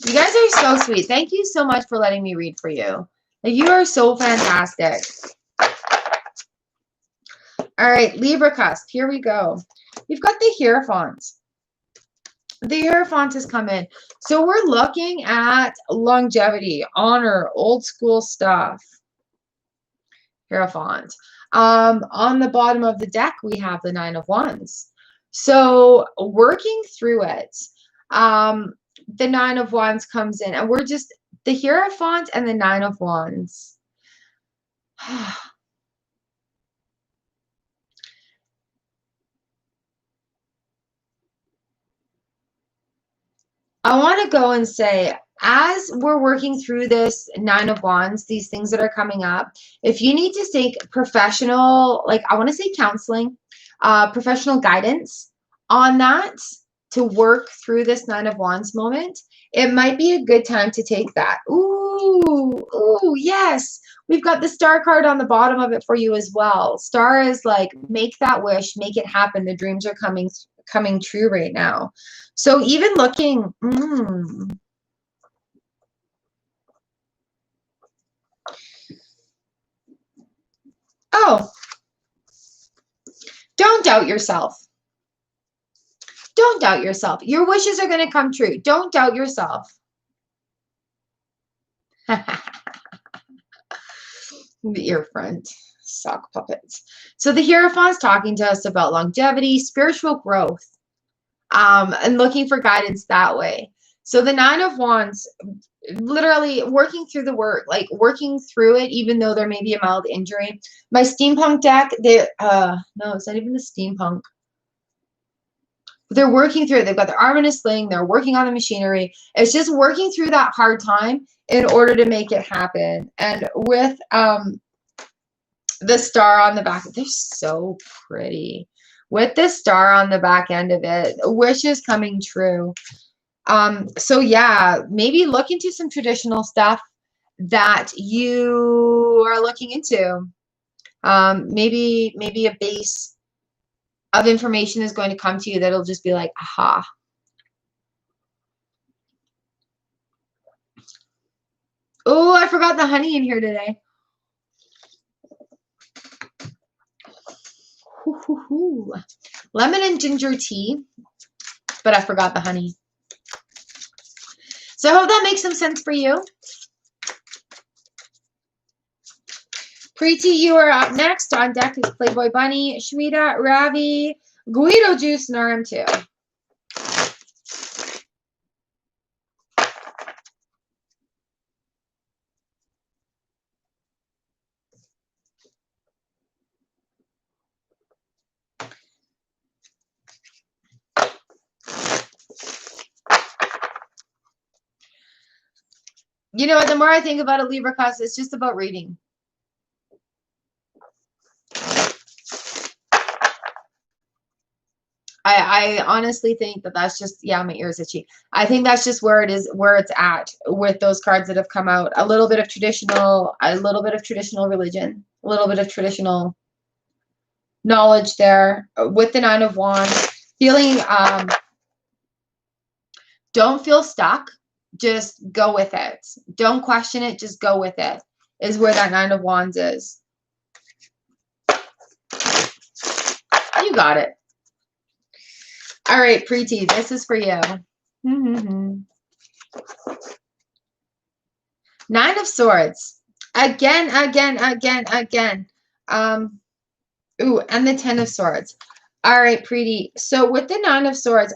You guys are so sweet. Thank you so much for letting me read for you. Like, you are so fantastic. All right, Libra cusp. Here we go. We've got the Hierophant. The Hierophant has come in. So we're looking at longevity, honor, old school stuff. Hierophant. On the bottom of the deck, we have the Nine of Wands. So working through it, the Nine of Wands comes in, and we're just the Hierophant and the Nine of Wands. I want to go and say, as we're working through this Nine of Wands, these things that are coming up, if you need to take professional, like I want to say counseling, professional guidance on that to work through this Nine of Wands moment, it might be a good time to take that. Ooh, yes. We've got the Star card on the bottom of it for you as well. Star is like, make that wish, make it happen. The dreams are coming true right now. So even looking, oh, don't doubt yourself. Don't doubt yourself. Your wishes are going to come true. Don't doubt yourself. Your friend, sock puppets. So the Hierophant's talking to us about longevity, spiritual growth, and looking for guidance that way. So the Nine of Wands, literally working through the work, like working through it, even though there may be a mild injury. My steampunk deck, no, it's not even the steampunk. They're working through it. They've got their arm in a sling. They're working on the machinery. It's just working through that hard time in order to make it happen. And with the star on the back, they're so pretty. With the star on the back end of it, wishes coming true. So yeah, maybe look into some traditional stuff that you are looking into. Maybe a base of information is going to come to you that'll just be like, aha. Oh, I forgot the honey in here today. Hoo. Lemon and ginger tea, but I forgot the honey. So I hope that makes some sense for you. Preeti, you are up next. On deck is Playboy Bunny, Shweta, Ravi, Guido Juice, and RM2. You know what? The more I think about it, Libra class, it's just about reading. I honestly think that that's just, yeah, my ears itchy. I think that's just where it is, where it's at with those cards that have come out. A little bit of traditional religion, a little bit of traditional knowledge there with the Nine of Wands. Feeling, don't feel stuck. Just go with it. Don't question it. Just go with it is where that Nine of Wands is. You got it. All right, Preeti, this is for you. Nine of Swords. Again. Ooh, and the Ten of Swords. All right, Preeti. So with the Nine of Swords,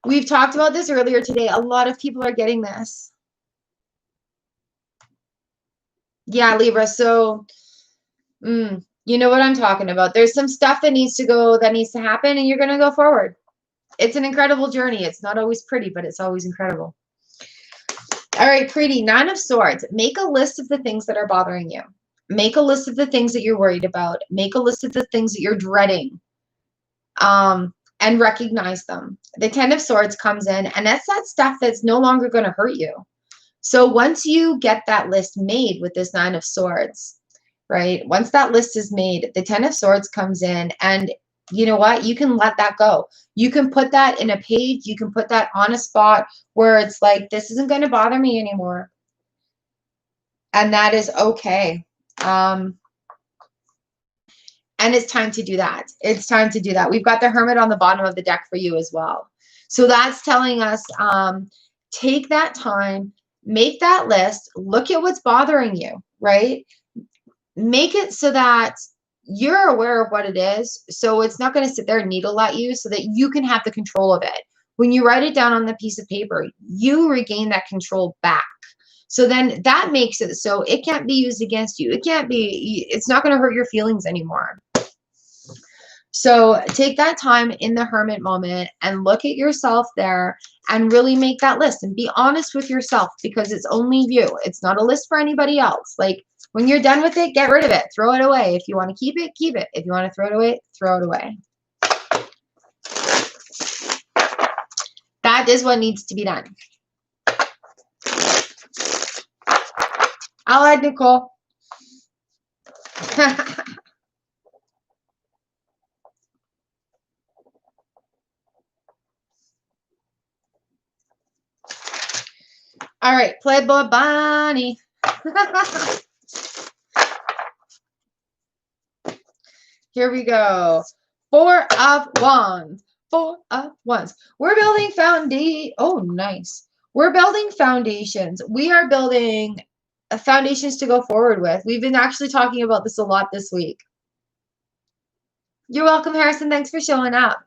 we've talked about this earlier today. A lot of people are getting this. Yeah, Libra. So, you know what I'm talking about. There's some stuff that needs to happen, and you're going to go forward. It's an incredible journey. It's not always pretty, but it's always incredible. All right, Preeti, Nine of Swords. Make a list of the things that are bothering you. Make a list of the things that you're worried about. Make a list of the things that you're dreading. And recognize them. The Ten of Swords comes in, and that's that stuff that's no longer going to hurt you. So once you get that list made with this Nine of Swords, right? Once that list is made, the Ten of Swords comes in, and you know what? You can let that go. You can put that in a page. You can put that on a spot where it's like, this isn't going to bother me anymore. And that is okay. And it's time to do that. It's time to do that. We've got the Hermit on the bottom of the deck for you as well. So that's telling us, take that time, make that list, look at what's bothering you, right? Make it so that you're aware of what it is. So it's not going to sit there and needle at you, so that you can have the control of it. When you write it down on the piece of paper, you regain that control back. So then that makes it so it can't be used against you. It's not going to hurt your feelings anymore. So take that time in the Hermit moment and look at yourself there and really make that list and be honest with yourself, because it's only you. It's not a list for anybody else. Like, when you're done with it, get rid of it. Throw it away. If you want to keep it, keep it. If you want to throw it away, throw it away. That is what needs to be done. I'll add Nicole. All right, Playboy Bunny. Here we go. Four of Wands. Four of Wands. We're building Oh, nice. We're building foundations. We are building foundations to go forward with. We've been actually talking about this a lot this week. You're welcome, Harrison. Thanks for showing up.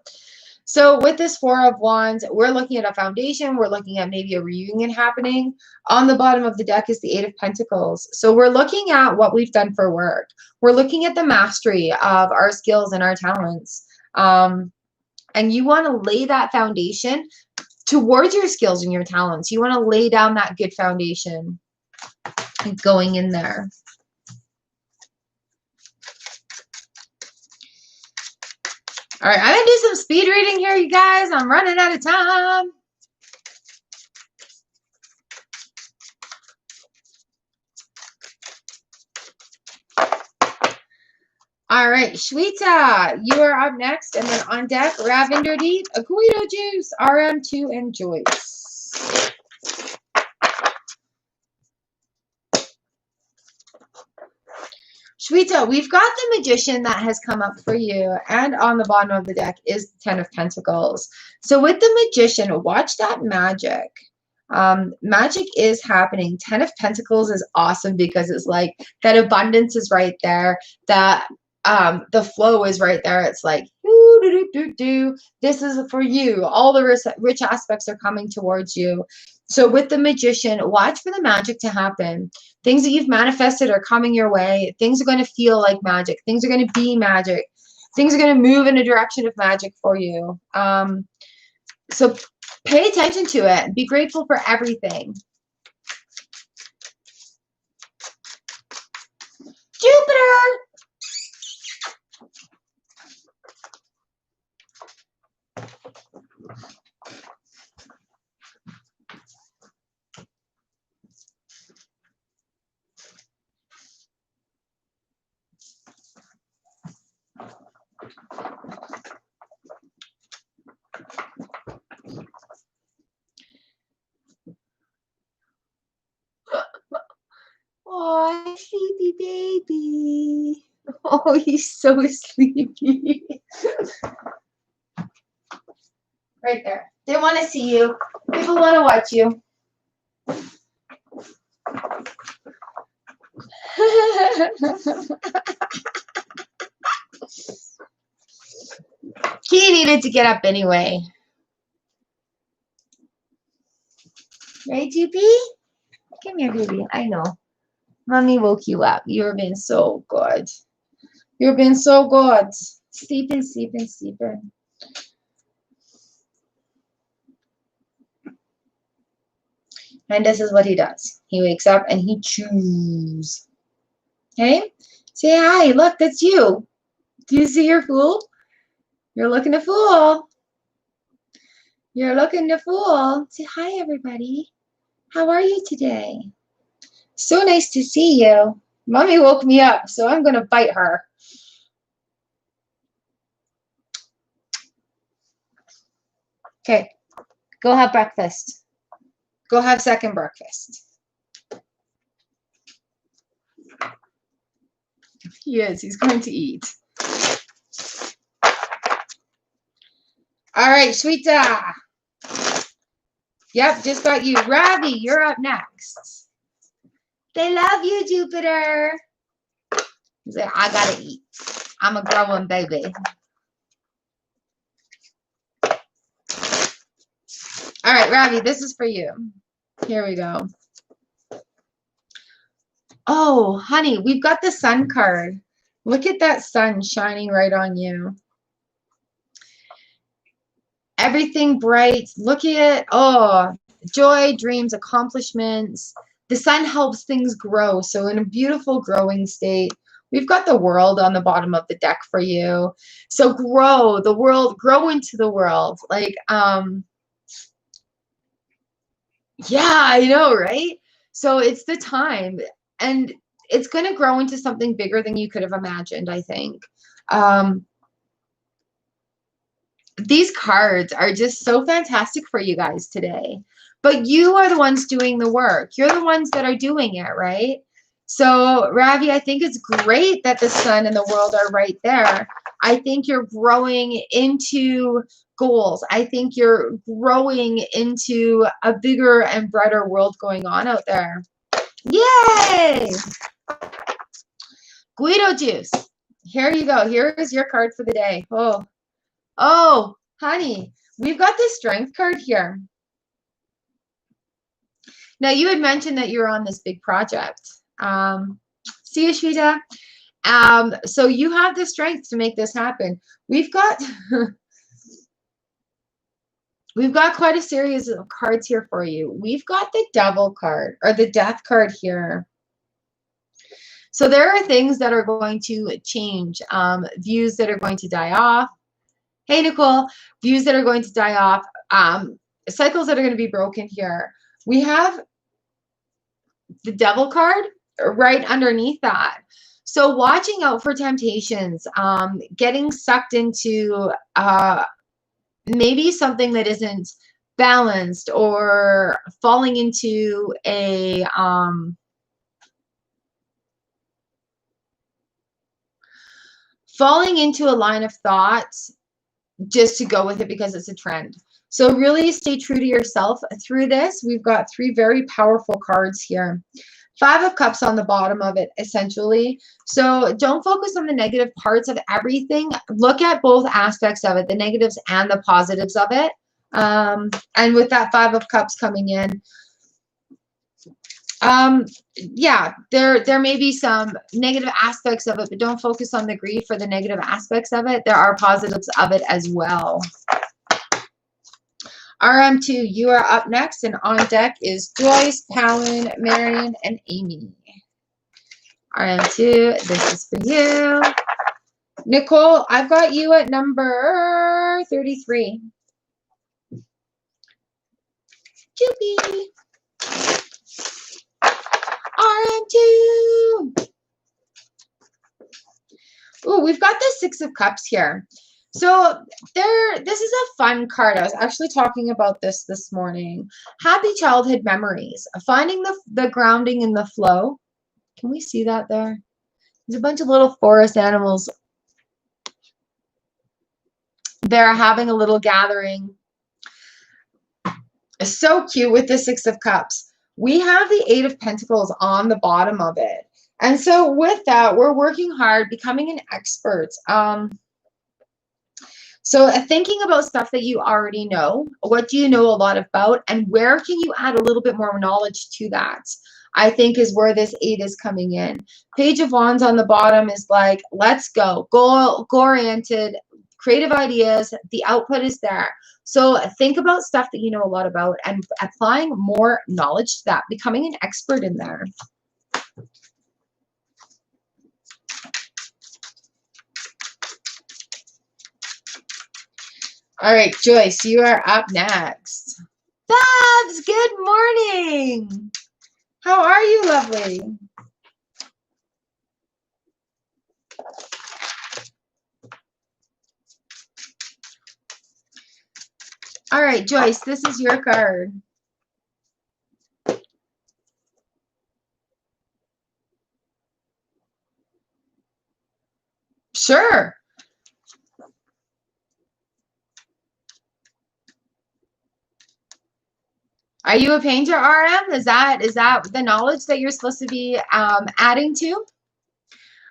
So with this Four of Wands, we're looking at a foundation. We're looking at maybe a reunion happening. On the bottom of the deck is the Eight of Pentacles. So we're looking at what we've done for work. We're looking at the mastery of our skills and our talents. And you want to lay that foundation towards your skills and your talents. You want to lay down that good foundation going in there. All right, I'm going to do some speed reading here, you guys. I'm running out of time. All right, Shweta, you are up next. And then on deck, Ravinderdeep, Guido Juice, RM2, and Joyce. Shweta, we've got the Magician that has come up for you, and on the bottom of the deck is the Ten of Pentacles. So with the Magician, watch that magic. Magic is happening. Ten of Pentacles is awesome because it's like that abundance is right there. That the flow is right there. It's like, this is for you. All the rich aspects are coming towards you. So with the Magician, watch for the magic to happen. Things that you've manifested are coming your way. Things are going to feel like magic. Things are going to be magic. Things are going to move in a direction of magic for you. So pay attention to it. Be grateful for everything. Jupiter! Oh, sleepy baby. Oh, he's so sleepy. Right there. They want to see you. People want to watch you. He needed to get up anyway. Right, Doopy? Come here, baby. I know. Mommy woke you up. You've been so good. You've been so good. Sleeping, sleeping, sleeping. And this is what he does. He wakes up and he chews. Okay? Say hi. Look, that's you. Do you see your fool? You're looking a fool. You're looking a fool. Say hi, everybody. How are you today? So nice to see you. Mommy woke me up, so I'm going to bite her. Okay. Go have breakfast. Go have second breakfast. He is. He's going to eat. All right, Shweta. Yep, just got you. Ravi, you're up next. They love you, Jupiter. He's like, I gotta eat. I'm a growing baby. All right, Ravi, this is for you. Here we go. Oh, honey, we've got the sun card. Look at that sun shining right on you. Everything bright. Look at it. Oh, joy, dreams, accomplishments. The sun helps things grow. So in a beautiful growing state. We've got the world on the bottom of the deck for you. So grow the world, grow into the world. Like, yeah, I know, right? So it's the time. And it's going to grow into something bigger than you could have imagined, I think. These cards are just so fantastic for you guys today. But you are the ones doing the work. You're the ones that are doing it, right? So, Ravi, I think it's great that the sun and the world are right there. I think you're growing into goals. I think you're growing into a bigger and brighter world going on out there. Yay! Guido juice. Here you go. Here is your card for the day. Oh, honey, we've got this strength card here. Now, you had mentioned that you're on this big project. See you, Shweta. So you have the strength to make this happen. We've got we've got quite a series of cards here for you. We've got the Devil card or the Death card here. So there are things that are going to change, views that are going to die off. Hey, Nicole, views that are going to die off, cycles that are going to be broken here. We have the Devil card right underneath that. So watching out for temptations, getting sucked into maybe something that isn't balanced or falling into a falling into a line of thought just to go with it because it's a trend. So really stay true to yourself through this. We've got 3 very powerful cards here. 5 of Cups on the bottom of it, essentially. So don't focus on the negative parts of everything. Look at both aspects of it, the negatives and the positives of it. And with that 5 of Cups coming in, yeah, there may be some negative aspects of it, but don't focus on the grief or the negative aspects of it. There are positives of it as well. RM2, you are up next, and on deck is Joyce, Palin, Marion, and Amy. RM2, this is for you. Nicole, I've got you at number 33. Joopy. RM2. Ooh, we've got the 6 of Cups here. So this is a fun card. I was actually talking about this morning. Happy childhood memories. Finding the grounding in the flow. Can we see that there? There's a bunch of little forest animals. They're having a little gathering. It's so cute with the 6 of Cups. We have the 8 of Pentacles on the bottom of it. And so with that, we're working hard, becoming an expert. So thinking about stuff that you already know, what do you know a lot about, and where can you add a little bit more knowledge to that, I think is where this 8 is coming in. Page of Wands on the bottom is like, let's go, goal-oriented, creative ideas, the output is there. So think about stuff that you know a lot about and applying more knowledge to that, becoming an expert in there. All right, Joyce, you are up next. Babs, good morning. How are you, lovely? All right, Joyce, this is your card. Sure. Are you a painter, RM? Is that the knowledge that you're supposed to be adding to?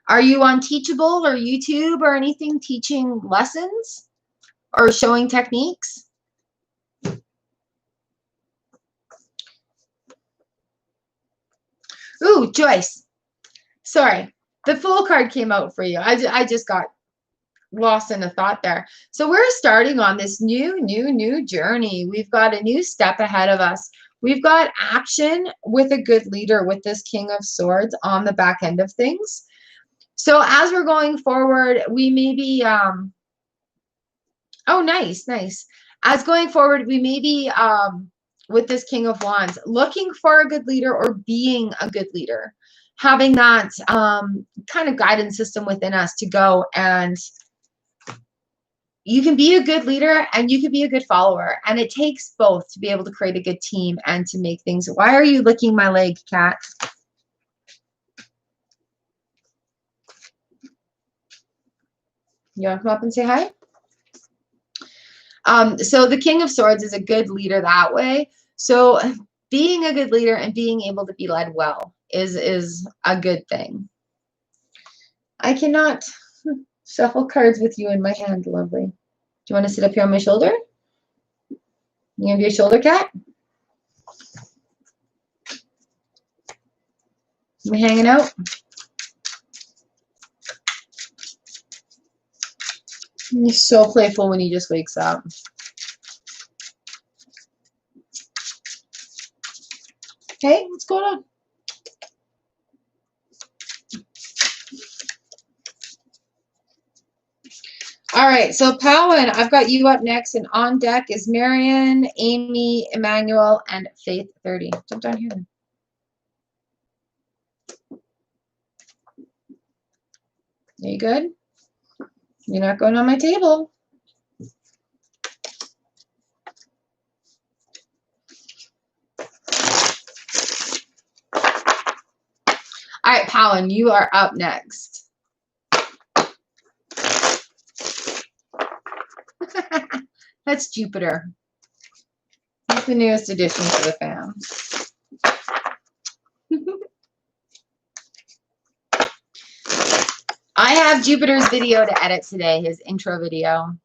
Are you on Teachable or YouTube or anything teaching lessons or showing techniques? Ooh, Joyce. Sorry. The Fool card came out for you. I just got lost in a thought there. So we're starting on this new journey. We've got a new step ahead of us. We've got action with a good leader with this King of Swords on the back end of things. So as we're going forward, we may be, oh, nice. As going forward, we may be, with this King of Wands, looking for a good leader or being a good leader, having that kind of guidance system within us to go, and you can be a good leader and you can be a good follower. And it takes both to be able to create a good team and to make things. Why are you licking my leg, cat? You want to come up and say hi? So the King of Swords is a good leader that way. So being a good leader and being able to be led well is a good thing. I cannot shuffle cards with you in my hand, lovely. Do you want to sit up here on my shoulder? You gonna be a shoulder cat? We hanging out? He's so playful when he just wakes up. Hey, what's going on? All right, so Palin, I've got you up next, and on deck is Marion, Amy, Emmanuel, and Faith 30. Jump down here. Are you good? You're not going on my table. All right, Palin, you are up next. That's Jupiter. That's the newest addition to the fam. I have Jupiter's video to edit today, his intro video.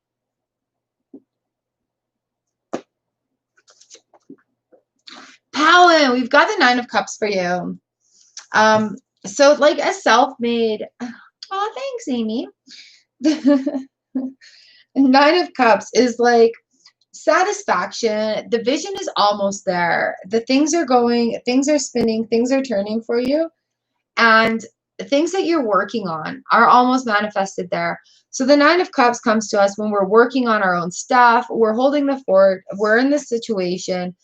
Palin, we've got the 9 of Cups for you. So like a self-made, oh, thanks, Amy. 9 of Cups is like satisfaction. The vision is almost there. The things are going, things are spinning, things are turning for you. And things that you're working on are almost manifested there. So the 9 of Cups comes to us when we're working on our own stuff. We're holding the fort. We're in this situation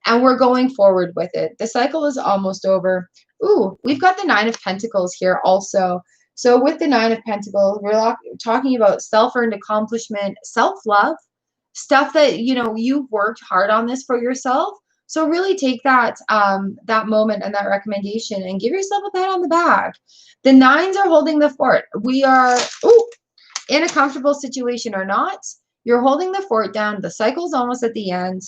and we're going forward with it. The cycle is almost over. Ooh, we've got the 9 of Pentacles here also. So with the 9 of Pentacles, we're talking about self-earned accomplishment, self-love, stuff that, you know, you've worked hard on this for yourself. So really take that that moment and that recommendation and give yourself a pat on the back. The 9s are holding the fort. We are in a comfortable situation or not. You're holding the fort down. The cycle's almost at the end.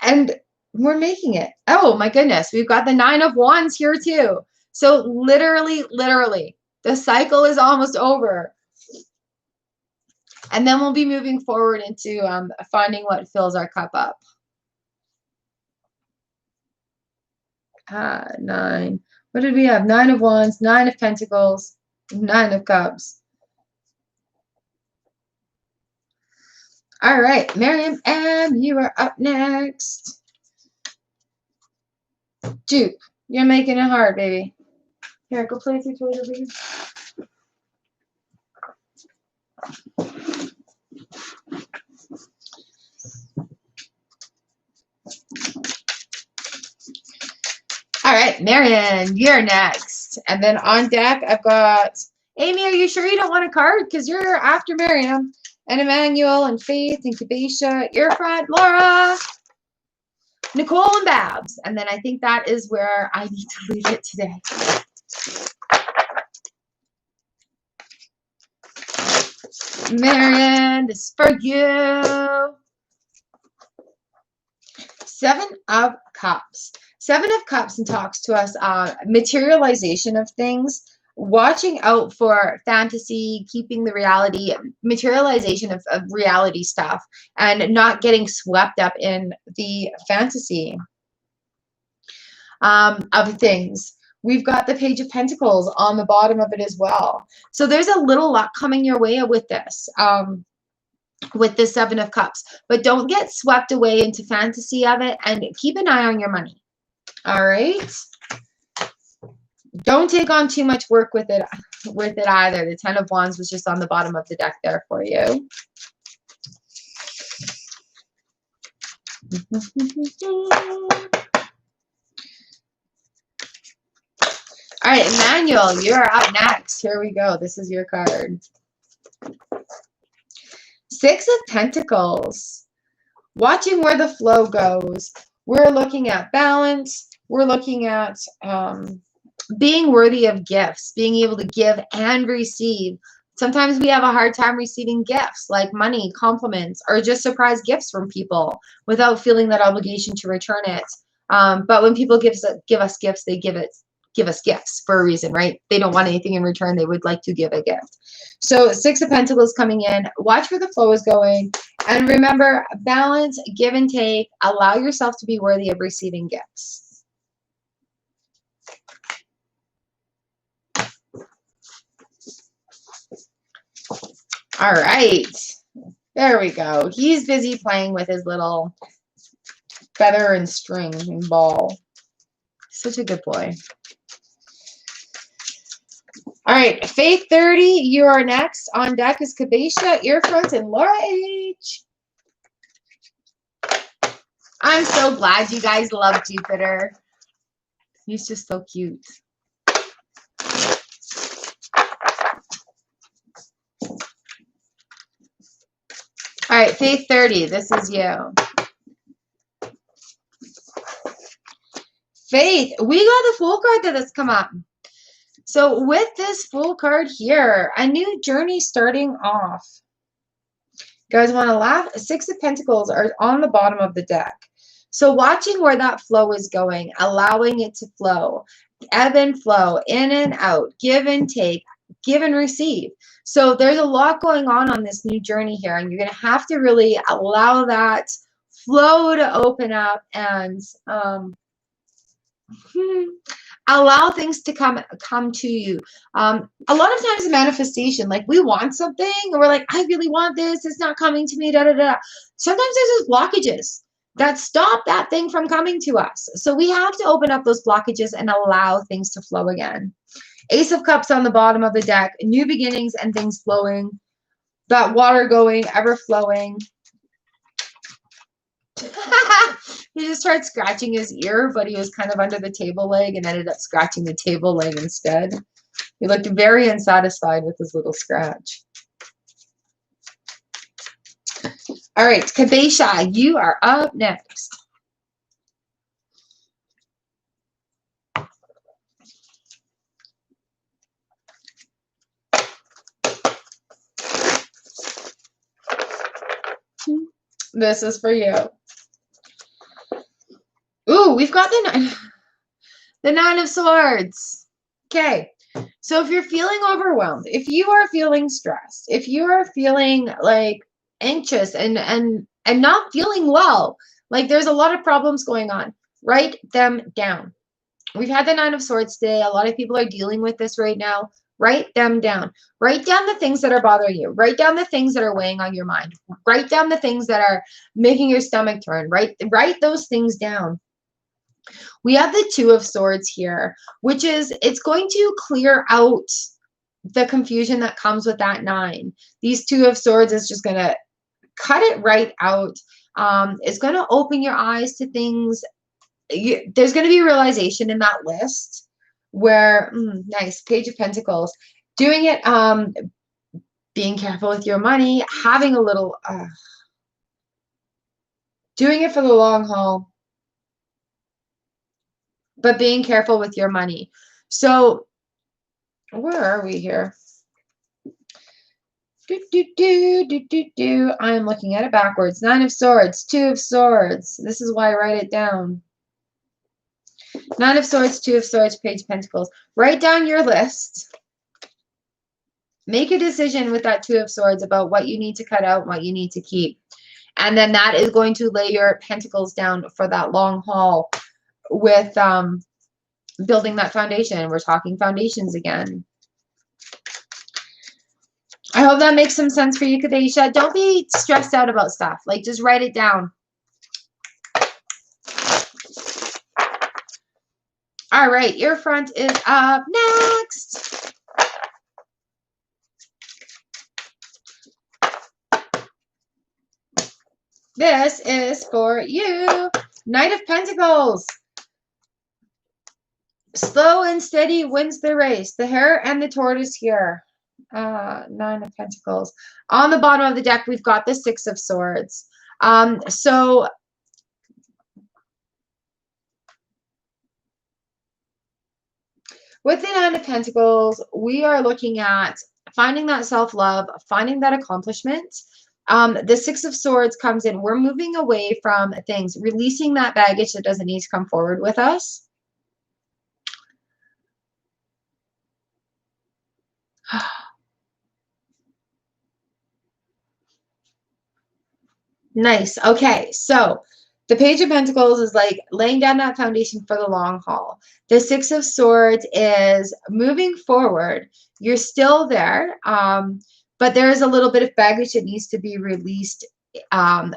And we're making it. Oh my goodness. We've got the 9 of Wands here too. So literally, the cycle is almost over. And then we'll be moving forward into finding what fills our cup up. 9. What did we have? 9 of Wands, 9 of Pentacles, 9 of Cups. All right, Miriam M., you are up next. Jupe, you're making it hard, baby. Here, go play with your toys over here. All right, Marion, you're next. And then on deck, I've got Amy. Are you sure you don't want a card? Because you're after Miriam and Emmanuel and Faith and Kabesha. You're front, Laura, Nicole, and Babs. And then I think that is where I need to leave it today. Marion, this is for you. 7 of Cups. 7 of Cups and talks to us materialization of things, watching out for fantasy, keeping the reality, materialization of reality stuff, and not getting swept up in the fantasy of things. We've got the Page of Pentacles on the bottom of it as well. So there's a little luck coming your way with this. With the 7 of Cups, but don't get swept away into fantasy of it, and keep an eye on your money. All right. Don't take on too much work with it either. The 10 of Wands was just on the bottom of the deck there for you. All right, Emmanuel, you're up next. Here we go. This is your card. 6 of Pentacles. Watching where the flow goes. We're looking at balance. We're looking at being worthy of gifts, being able to give and receive. Sometimes we have a hard time receiving gifts like money, compliments, or just surprise gifts from people without feeling that obligation to return it. But when people give us gifts, they give us gifts for a reason, right? They don't want anything in return. They would like to give a gift. So 6 of Pentacles coming in. Watch where the flow is going. And remember, balance, give and take. Allow yourself to be worthy of receiving gifts. All right. There we go. He's busy playing with his little feather and string and ball. Such a good boy. All right, Faith 30, you are next. On deck is Kabesha, Earfront, and Laura H. I'm so glad you guys love Jupiter. He's just so cute. All right, Faith 30, this is you. Faith, we got the Fool card that has come up. So with this Fool card here, a new journey starting off. You guys want to laugh? Six of Pentacles are on the bottom of the deck. So watching where that flow is going, allowing it to flow, ebb and flow, in and out, give and take, give and receive. So there's a lot going on this new journey here, and you're going to have to really allow that flow to open up and allow things to come to you. A lot of times, manifestation, like we want something, and we're like, I really want this. It's not coming to me. Da da da. Sometimes there's just blockages that stop that thing from coming to us. So we have to open up those blockages and allow things to flow again. Ace of Cups on the bottom of the deck. New beginnings and things flowing. That water going, ever flowing. He just tried scratching his ear, but he was kind of under the table leg and ended up scratching the table leg instead. He looked very unsatisfied with his little scratch. All right, Kabesha, you are up next. This is for you. Ooh, we've got the Nine of Swords. Okay, so if you're feeling overwhelmed, if you are feeling stressed, if you are feeling like anxious and not feeling well, like there's a lot of problems going on, write them down. We've had the Nine of Swords today. A lot of people are dealing with this right now. Write them down. Write down the things that are bothering you. Write down the things that are weighing on your mind. Write down the things that are making your stomach turn. Write those things down. We have the Two of Swords here, which is, it's going to clear out the confusion that comes with that 9. These Two of Swords is just going to cut it right out. It's going to open your eyes to things. There's going to be realization in that list where, nice, Page of Pentacles. Doing it, being careful with your money, having a little, doing it for the long haul, but being careful with your money. So where are we here? I am looking at it backwards. 9 of Swords, 2 of Swords. This is why I write it down. 9 of Swords, 2 of Swords, Page of Pentacles. Write down your list. Make a decision with that 2 of Swords about what you need to cut out and what you need to keep. And then that is going to lay your pentacles down for that long haul with building that foundation. We're talking foundations again. I hope that makes some sense for you, Kadesha. Don't be stressed out about stuff. Like, just write it down. All right, your front is up next. This is for you. Knight of Pentacles. Slow and steady wins the race. The hare and the tortoise here. 9 of Pentacles. On the bottom of the deck, we've got the 6 of Swords. So with the 9 of Pentacles, we are looking at finding that self-love, finding that accomplishment. The 6 of Swords comes in. We're moving away from things, releasing that baggage that doesn't need to come forward with us. Nice. Okay, so the Page of Pentacles is like laying down that foundation for the long haul. The 6 of Swords is moving forward. You're still there, but there is a little bit of baggage that needs to be released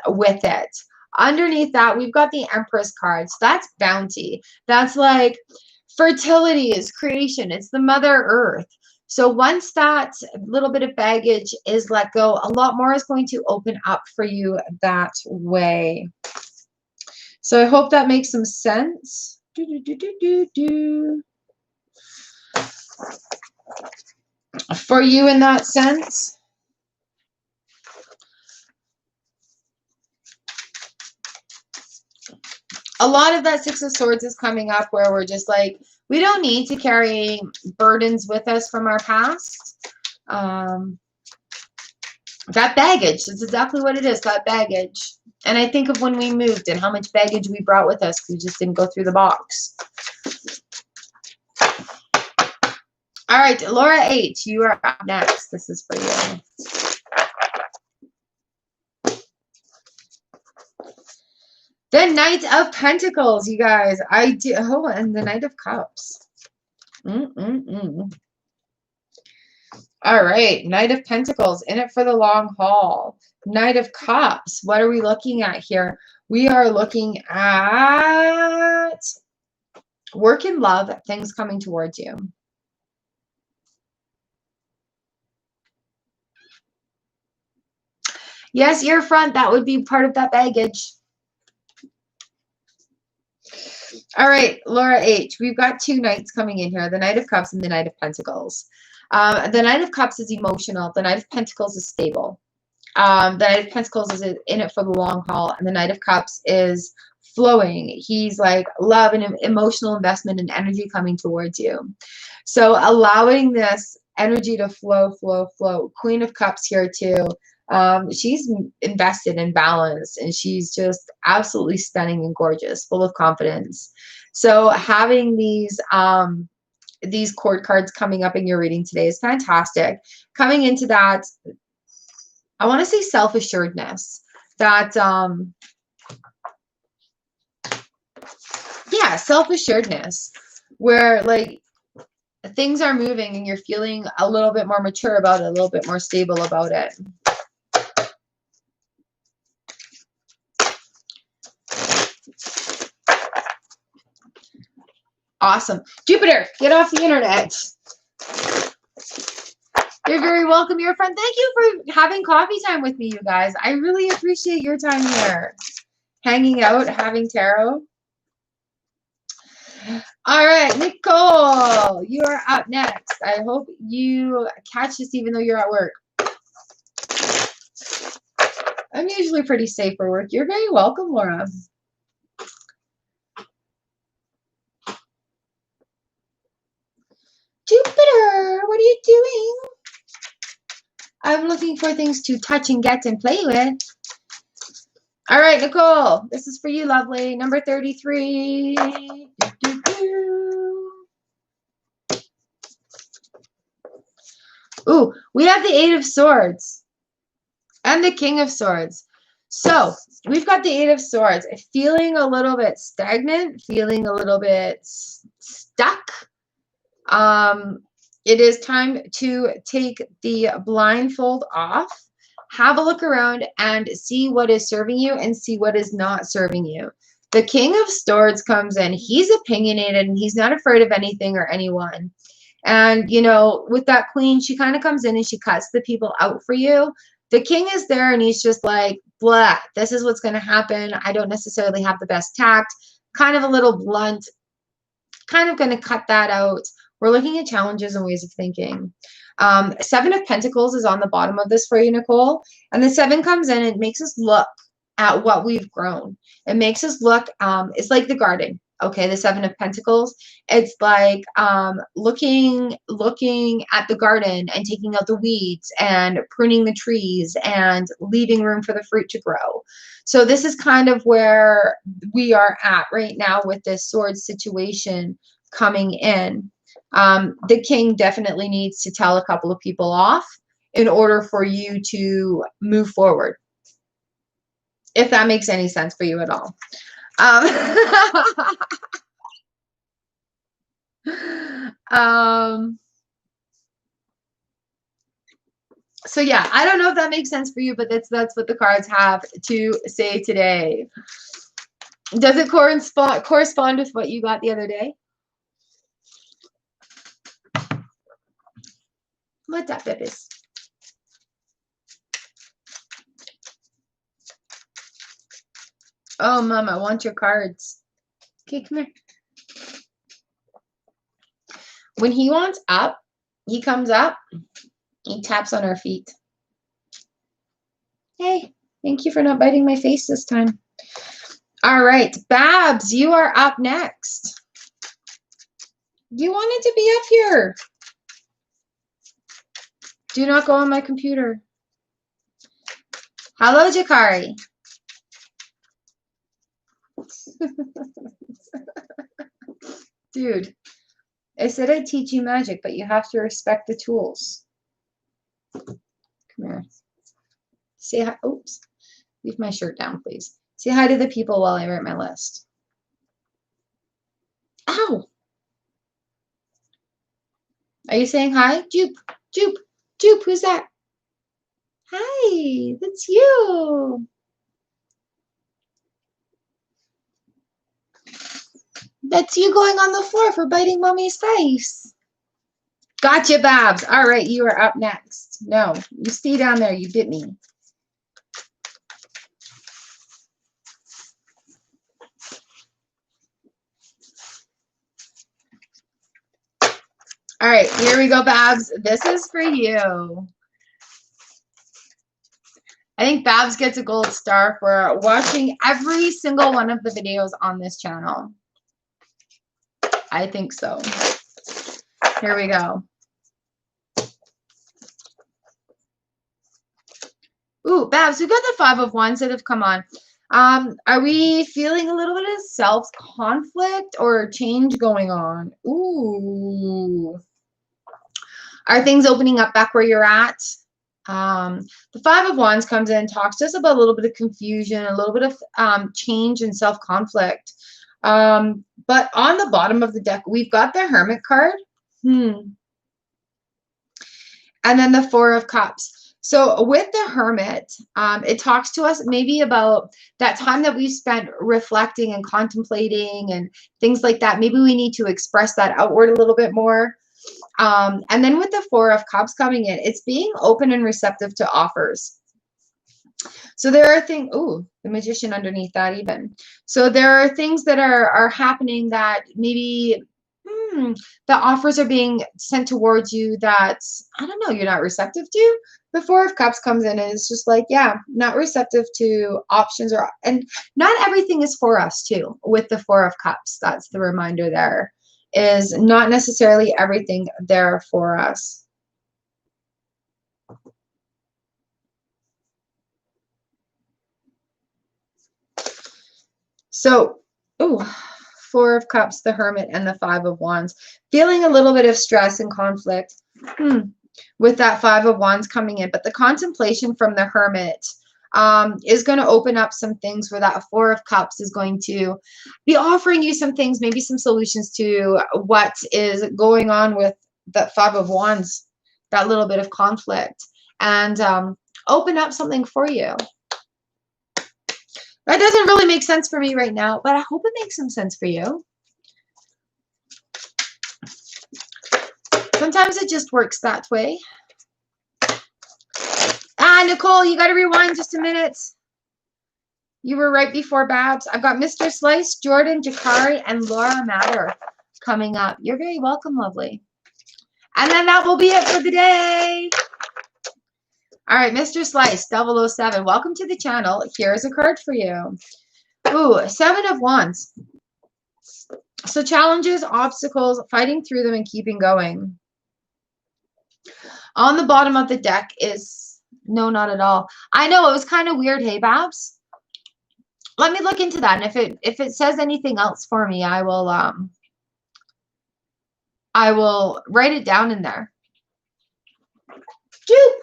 with it. Underneath that, we've got the Empress card. So that's bounty. That's like fertility is creation. It's the Mother Earth. So once that little bit of baggage is let go, a lot more is going to open up for you that way. So I hope that makes some sense. For you in that sense. A lot of that 6 of Swords is coming up where we're just like, we don't need to carry burdens with us from our past. That baggage, that's exactly what it is, that baggage. And I think of when we moved and how much baggage we brought with us. We just didn't go through the box. All right, Laura H., you are up next. This is for you. The Knight of Pentacles, you guys. I do. Oh, and the Knight of Cups. All right, Knight of Pentacles, in it for the long haul. Knight of Cups, what are we looking at here? We are looking at work and love, things coming towards you. Yes, ear front, that would be part of that baggage. All right, Laura H., we've got two knights coming in here, the Knight of Cups and the Knight of Pentacles. The Knight of Cups is emotional. The Knight of Pentacles is stable. The Knight of Pentacles is in it for the long haul, and the Knight of Cups is flowing. He's like love and emotional investment and energy coming towards you. So allowing this energy to flow, flow, flow. Queen of Cups here too. She's invested in balance, and she's just absolutely stunning and gorgeous, full of confidence. So having these court cards coming up in your reading today is fantastic. Coming into that, I want to say self-assuredness. That, yeah, self-assuredness, where like things are moving and you're feeling a little bit more mature about it, a little bit more stable about it. Awesome. Jupiter, get off the internet. You're very welcome, your friend. Thank you for having coffee time with me, you guys. I really appreciate your time here. Hanging out, having tarot. All right, Nicole, you are up next. I hope you catch this even though you're at work. I'm usually pretty safe for work. You're very welcome, Laura. Jupiter, what are you doing? I'm looking for things to touch and get and play with. All right, Nicole, this is for you, lovely. Number 33. Ooh, we have the Eight of Swords and the King of Swords. So we've got the Eight of Swords. Feeling a little bit stagnant, feeling a little bit stuck. It is time to take the blindfold off, have a look around and see what is serving you and see what is not serving you. The King of Swords comes in. He's opinionated and he's not afraid of anything or anyone. And, you know, with that queen, she kind of comes in and she cuts the people out for you. The king is there and he's just like, blah, this is what's going to happen. I don't necessarily have the best tact. Kind of a little blunt. Kind of going to cut that out. We're looking at challenges and ways of thinking. Seven of Pentacles is on the bottom of this for you, Nicole. And the seven comes in and makes us look at what we've grown. It makes us look, it's like the garden. Okay, the Seven of Pentacles. It's like looking at the garden and taking out the weeds and pruning the trees and leaving room for the fruit to grow. So this is kind of where we are at right now with this sword situation coming in. The king definitely needs to tell a couple of people off in order for you to move forward. If that makes any sense for you at all. So yeah, I don't know if that makes sense for you, but that's what the cards have to say today. Does it correspond with what you got the other day? What's up, babies? Oh, Mom, I want your cards. Okay, come here. When he wants up, he comes up. He taps on our feet. Hey, thank you for not biting my face this time. All right, Babs, you are up next. You wanted to be up here. Do not go on my computer. Hello, Jakari. Dude, I said I'd teach you magic, but you have to respect the tools. Come here. Say hi. Oops. Leave my shirt down, please. Say hi to the people while I write my list. Ow! Are you saying hi? Jupe, Jupe, Jupe, who's that? Hi, that's you. That's you going on the floor for biting mommy's face. Gotcha, Babs. All right, you are up next. No, you stay down there. You bit me. All right, here we go, Babs. This is for you. I think Babs gets a gold star for watching every single one of the videos on this channel. I think so. Here we go. Ooh, Babs, we've got the 5 of Wands that have come on. Are we feeling a little bit of self-conflict or change going on? Ooh. Are things opening up back where you're at? The 5 of Wands comes in and talks to us about a little bit of confusion, a little bit of change and self-conflict. But on the bottom of the deck, we've got the Hermit card. And then the 4 of Cups. So with the Hermit, it talks to us maybe about that time that we've spent reflecting and contemplating and things like that. Maybe we need to express that outward a little bit more. And then with the 4 of Cups coming in, it's being open and receptive to offers. So there are things, ooh, the Magician underneath that even. So there are things that are happening that maybe the offers are being sent towards you that, I don't know, you're not receptive to. The 4 of Cups comes in and it's just like, yeah, not receptive to options, and not everything is for us too. With the 4 of Cups, that's the reminder there, is not necessarily everything there for us. So, ooh, 4 of Cups, the Hermit, and the 5 of Wands. Feeling a little bit of stress and conflict with that 5 of Wands coming in. But the contemplation from the Hermit is going to open up some things where that 4 of Cups is going to be offering you some things, maybe some solutions to what is going on with that 5 of Wands, that little bit of conflict, and open up something for you. That doesn't really make sense for me right now, but I hope it makes some sense for you. Sometimes it just works that way. Nicole, you got to rewind just a minute. You were right before Babs. I've got Mr. Slice, Jordan, Jakari, and Laura Matter coming up. You're very welcome, lovely. And then that will be it for the day. All right, Mr. Slice, 007, welcome to the channel. Here's a card for you. Ooh, 7 of Wands. So challenges, obstacles, fighting through them and keeping going. On the bottom of the deck is, no, not at all. I know, it was kind of weird, hey, Babs? Let me look into that, and if it says anything else for me, I will write it down in there. Jupe!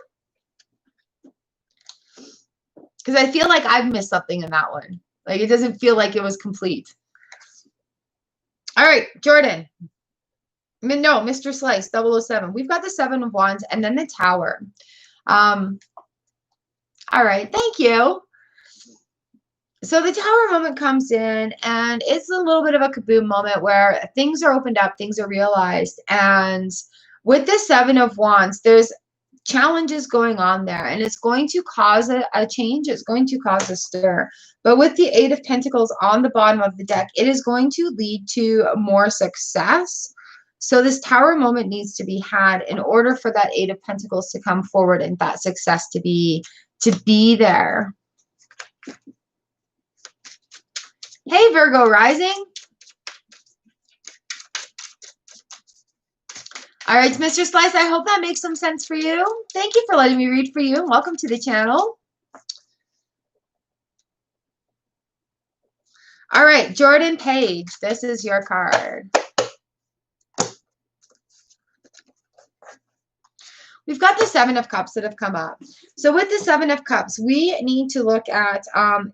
Because I feel like I've missed something in that one. Like, it doesn't feel like it was complete. All right, Jordan. No, Mr. Slice, 007. We've got the 7 of Wands and then the Tower. All right, thank you. So the Tower moment comes in, and it's a little bit of a kaboom moment where things are opened up, things are realized. And with the 7 of Wands, there's challenges going on there, and it's going to cause a change. It's going to cause a stir. But with the 8 of Pentacles on the bottom of the deck, it is going to lead to more success. So this Tower moment needs to be had in order for that 8 of Pentacles to come forward and that success to be there. Hey, Virgo rising. All right, Mr. Slice, I hope that makes some sense for you. Thank you for letting me read for you. Welcome to the channel. All right, Jordan Page, this is your card. We've got the Seven of Cups that have come up. So with the Seven of Cups, we need to look at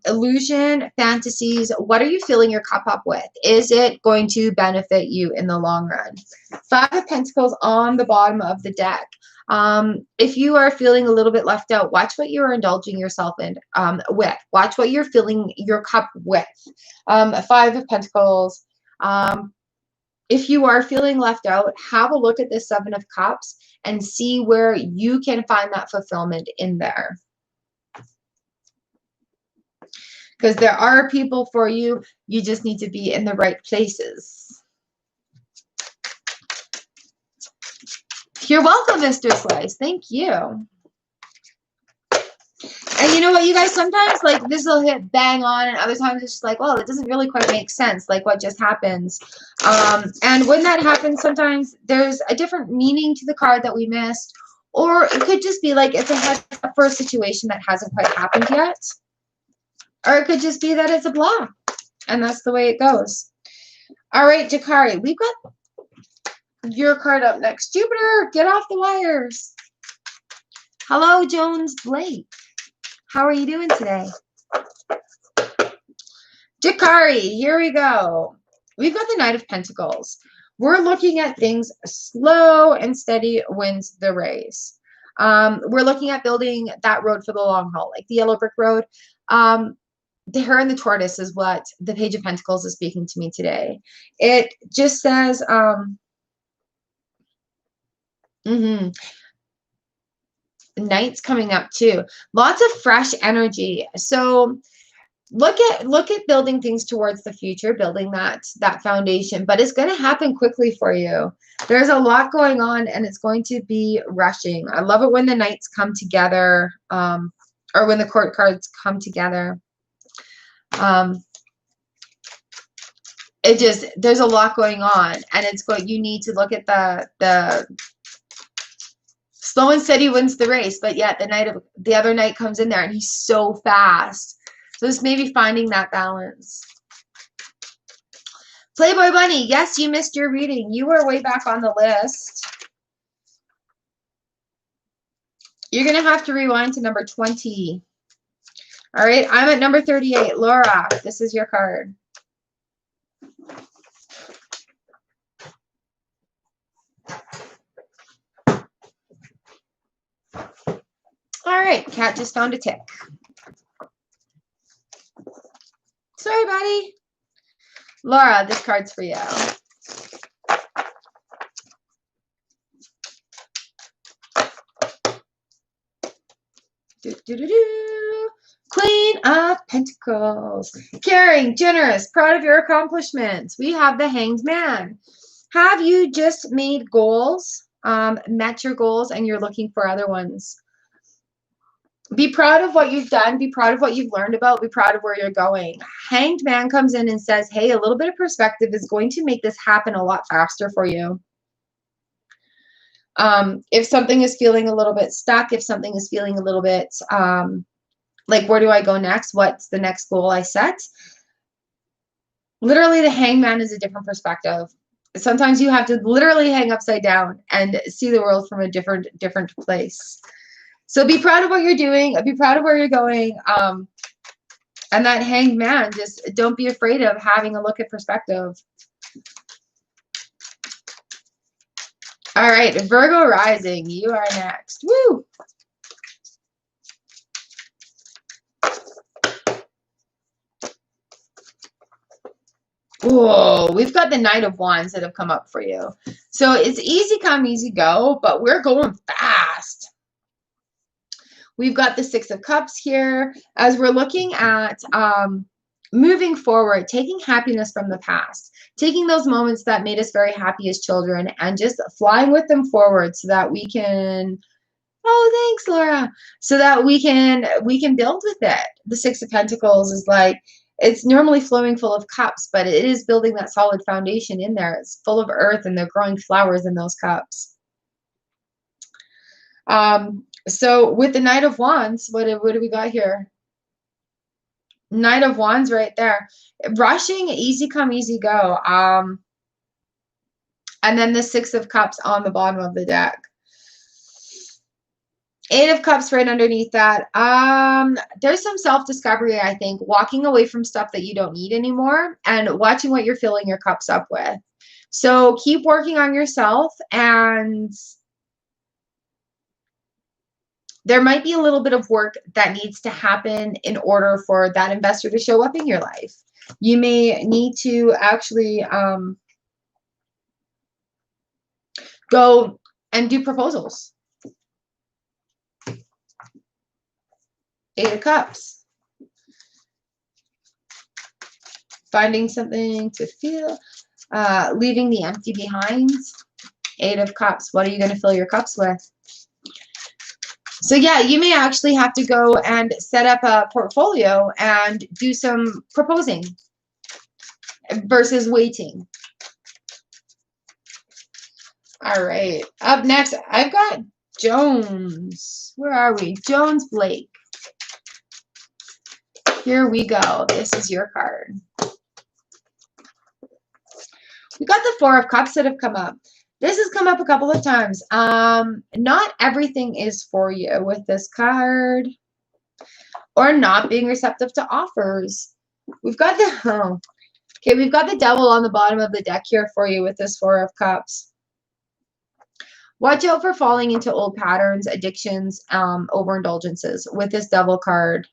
illusion, fantasies. What are you filling your cup up with? Is it going to benefit you in the long run? Five of Pentacles on the bottom of the deck. If you are feeling a little bit left out, watch what you're indulging yourself in with. Watch what you're filling your cup with. Five of Pentacles. If you are feeling left out, have a look at the Seven of Cups and see where you can find that fulfillment in there. Because there are people for you. You just need to be in the right places. You're welcome, Mr. Slice. Thank you. And you know what, you guys, sometimes like this will hit bang on, and other times it's just like, well, it doesn't really quite make sense, like what just happens. And when that happens, sometimes there's a different meaning to the card that we missed, or it could just be like it's a heads up for a situation that hasn't quite happened yet, or it could just be that it's a blah, and that's the way it goes. All right, Jakari, we've got your card up next. Jupiter, get off the wires. Hello, Jones Blake. How are you doing today? Jakari, here we go. We've got the Knight of Pentacles. We're looking at things slow and steady wins the race. We're looking at building that road for the long haul, like the yellow brick road. The Hare and the Tortoise is what the Page of Pentacles is speaking to me today. It just says, Night's coming up too. Lots of fresh energy. So look at building things towards the future, building that foundation, but it's going to happen quickly for you. There's a lot going on, and it's going to be rushing. I love it when the Knights come together, or when the court cards come together. There's a lot going on, and you need to look at the slow and steady wins the race, but yet the other knight comes in there and he's so fast. So it's maybe finding that balance. Playboy Bunny, yes, you missed your reading. You were way back on the list. You're going to have to rewind to number 20. All right, I'm at number 38. Laura, this is your card. All right, cat just found a tick. Sorry, buddy. Laura, this card's for you. Queen of Pentacles. Caring, generous, proud of your accomplishments. We have the Hanged Man. Have you just made goals, met your goals, and you're looking for other ones? Be proud of what you've done. Be proud of what you've learned about. Be proud of where you're going. Hanged Man comes in and says, hey, a little bit of perspective is going to make this happen a lot faster for you. If something is feeling a little bit stuck, if something is feeling a little bit like, where do I go next? What's the next goal I set? Literally, the Hanged Man is a different perspective. Sometimes you have to literally hang upside down and see the world from a different place. So be proud of what you're doing. Be proud of where you're going. And that Hanged Man, just don't be afraid of having a look at perspective. All right, Virgo rising, you are next. Woo! Whoa, we've got the Knight of Wands that have come up for you. So it's easy come, easy go, but we're going fast. We've got the Six of Cups here as we're looking at moving forward, taking happiness from the past, taking those moments that made us very happy as children and just flying with them forward so that we can, oh, thanks, Laura, so that we can build with it. The Six of Pentacles is like, it's normally flowing full of cups, but it is building that solid foundation in there. It's full of earth and they're growing flowers in those cups. So with the Knight of Wands, what do we got here? Knight of Wands right there. Rushing, easy come, easy go. And then the Six of Cups on the bottom of the deck. Eight of Cups right underneath that. There's some self-discovery, I think, walking away from stuff that you don't need anymore and watching what you're filling your cups up with. So keep working on yourself, and there might be a little bit of work that needs to happen in order for that investor to show up in your life. You may need to actually go and do proposals. Eight of Cups. Finding something to feel. Leaving the empty behind. Eight of Cups. What are you going to fill your cups with? So yeah, you may actually have to go and set up a portfolio and do some proposing versus waiting. All right. Up next, I've got Jones. Where are we? Jones Blake. Here we go. This is your card. We got the Four of Cups that have come up. This has come up a couple of times. Not everything is for you with this card. Or not being receptive to offers. We've got the we've got the Devil on the bottom of the deck here for you with this Four of Cups. Watch out for falling into old patterns, addictions, overindulgences with this Devil card.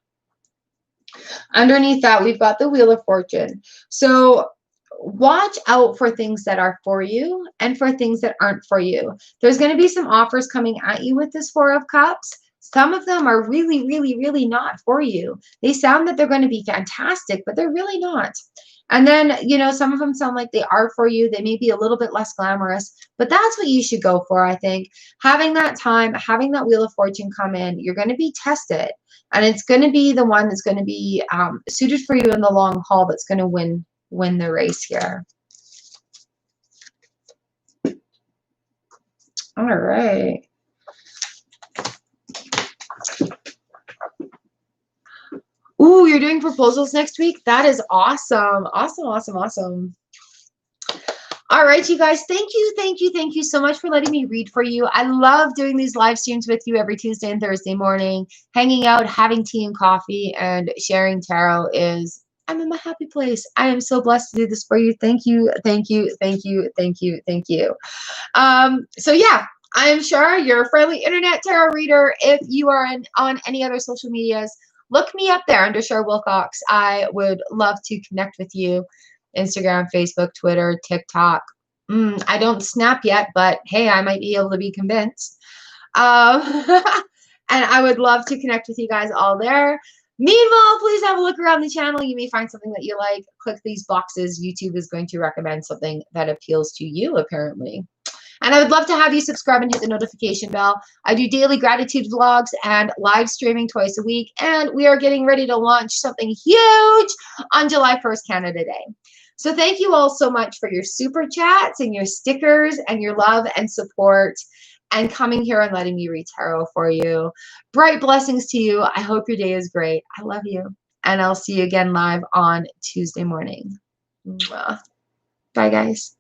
Underneath that, we've got the Wheel of Fortune. So watch out for things that are for you and for things that aren't for you. There's going to be some offers coming at you with this Four of Cups. Some of them are really, really, really not for you. They sound that they're going to be fantastic, but they're really not. And then, you know, some of them sound like they are for you. They may be a little bit less glamorous, but that's what you should go for, I think. Having that time, having that Wheel of Fortune come in, you're going to be tested. And it's going to be the one that's going to be suited for you in the long haul that's going to win the race here. All right. Ooh, you're doing proposals next week? That is awesome. Awesome, awesome, awesome. All right, you guys, thank you so much for letting me read for you. I love doing these live streams with you every Tuesday and Thursday morning. Hanging out, having tea and coffee, and sharing tarot I'm in my happy place. I am so blessed to do this for you. Thank you. So yeah, I am sure you're a friendly internet tarot reader. If you are on any other social medias, look me up there under Char Wilcox. I would love to connect with you. Instagram, Facebook, Twitter, TikTok. I don't snap yet, but hey, I might be able to be convinced. And I would love to connect with you guys all there. Meanwhile, please have a look around the channel. You may find something that you like. Click these boxes. YouTube is going to recommend something that appeals to you, apparently. And I would love to have you subscribe and hit the notification bell. I do daily gratitude vlogs and live streaming twice a week. And we are getting ready to launch something huge on July 1st, Canada Day. So thank you all so much for your super chats and your stickers and your love and support and coming here and letting me read tarot for you. Bright blessings to you. I hope your day is great. I love you. And I'll see you again live on Tuesday morning. Bye, guys.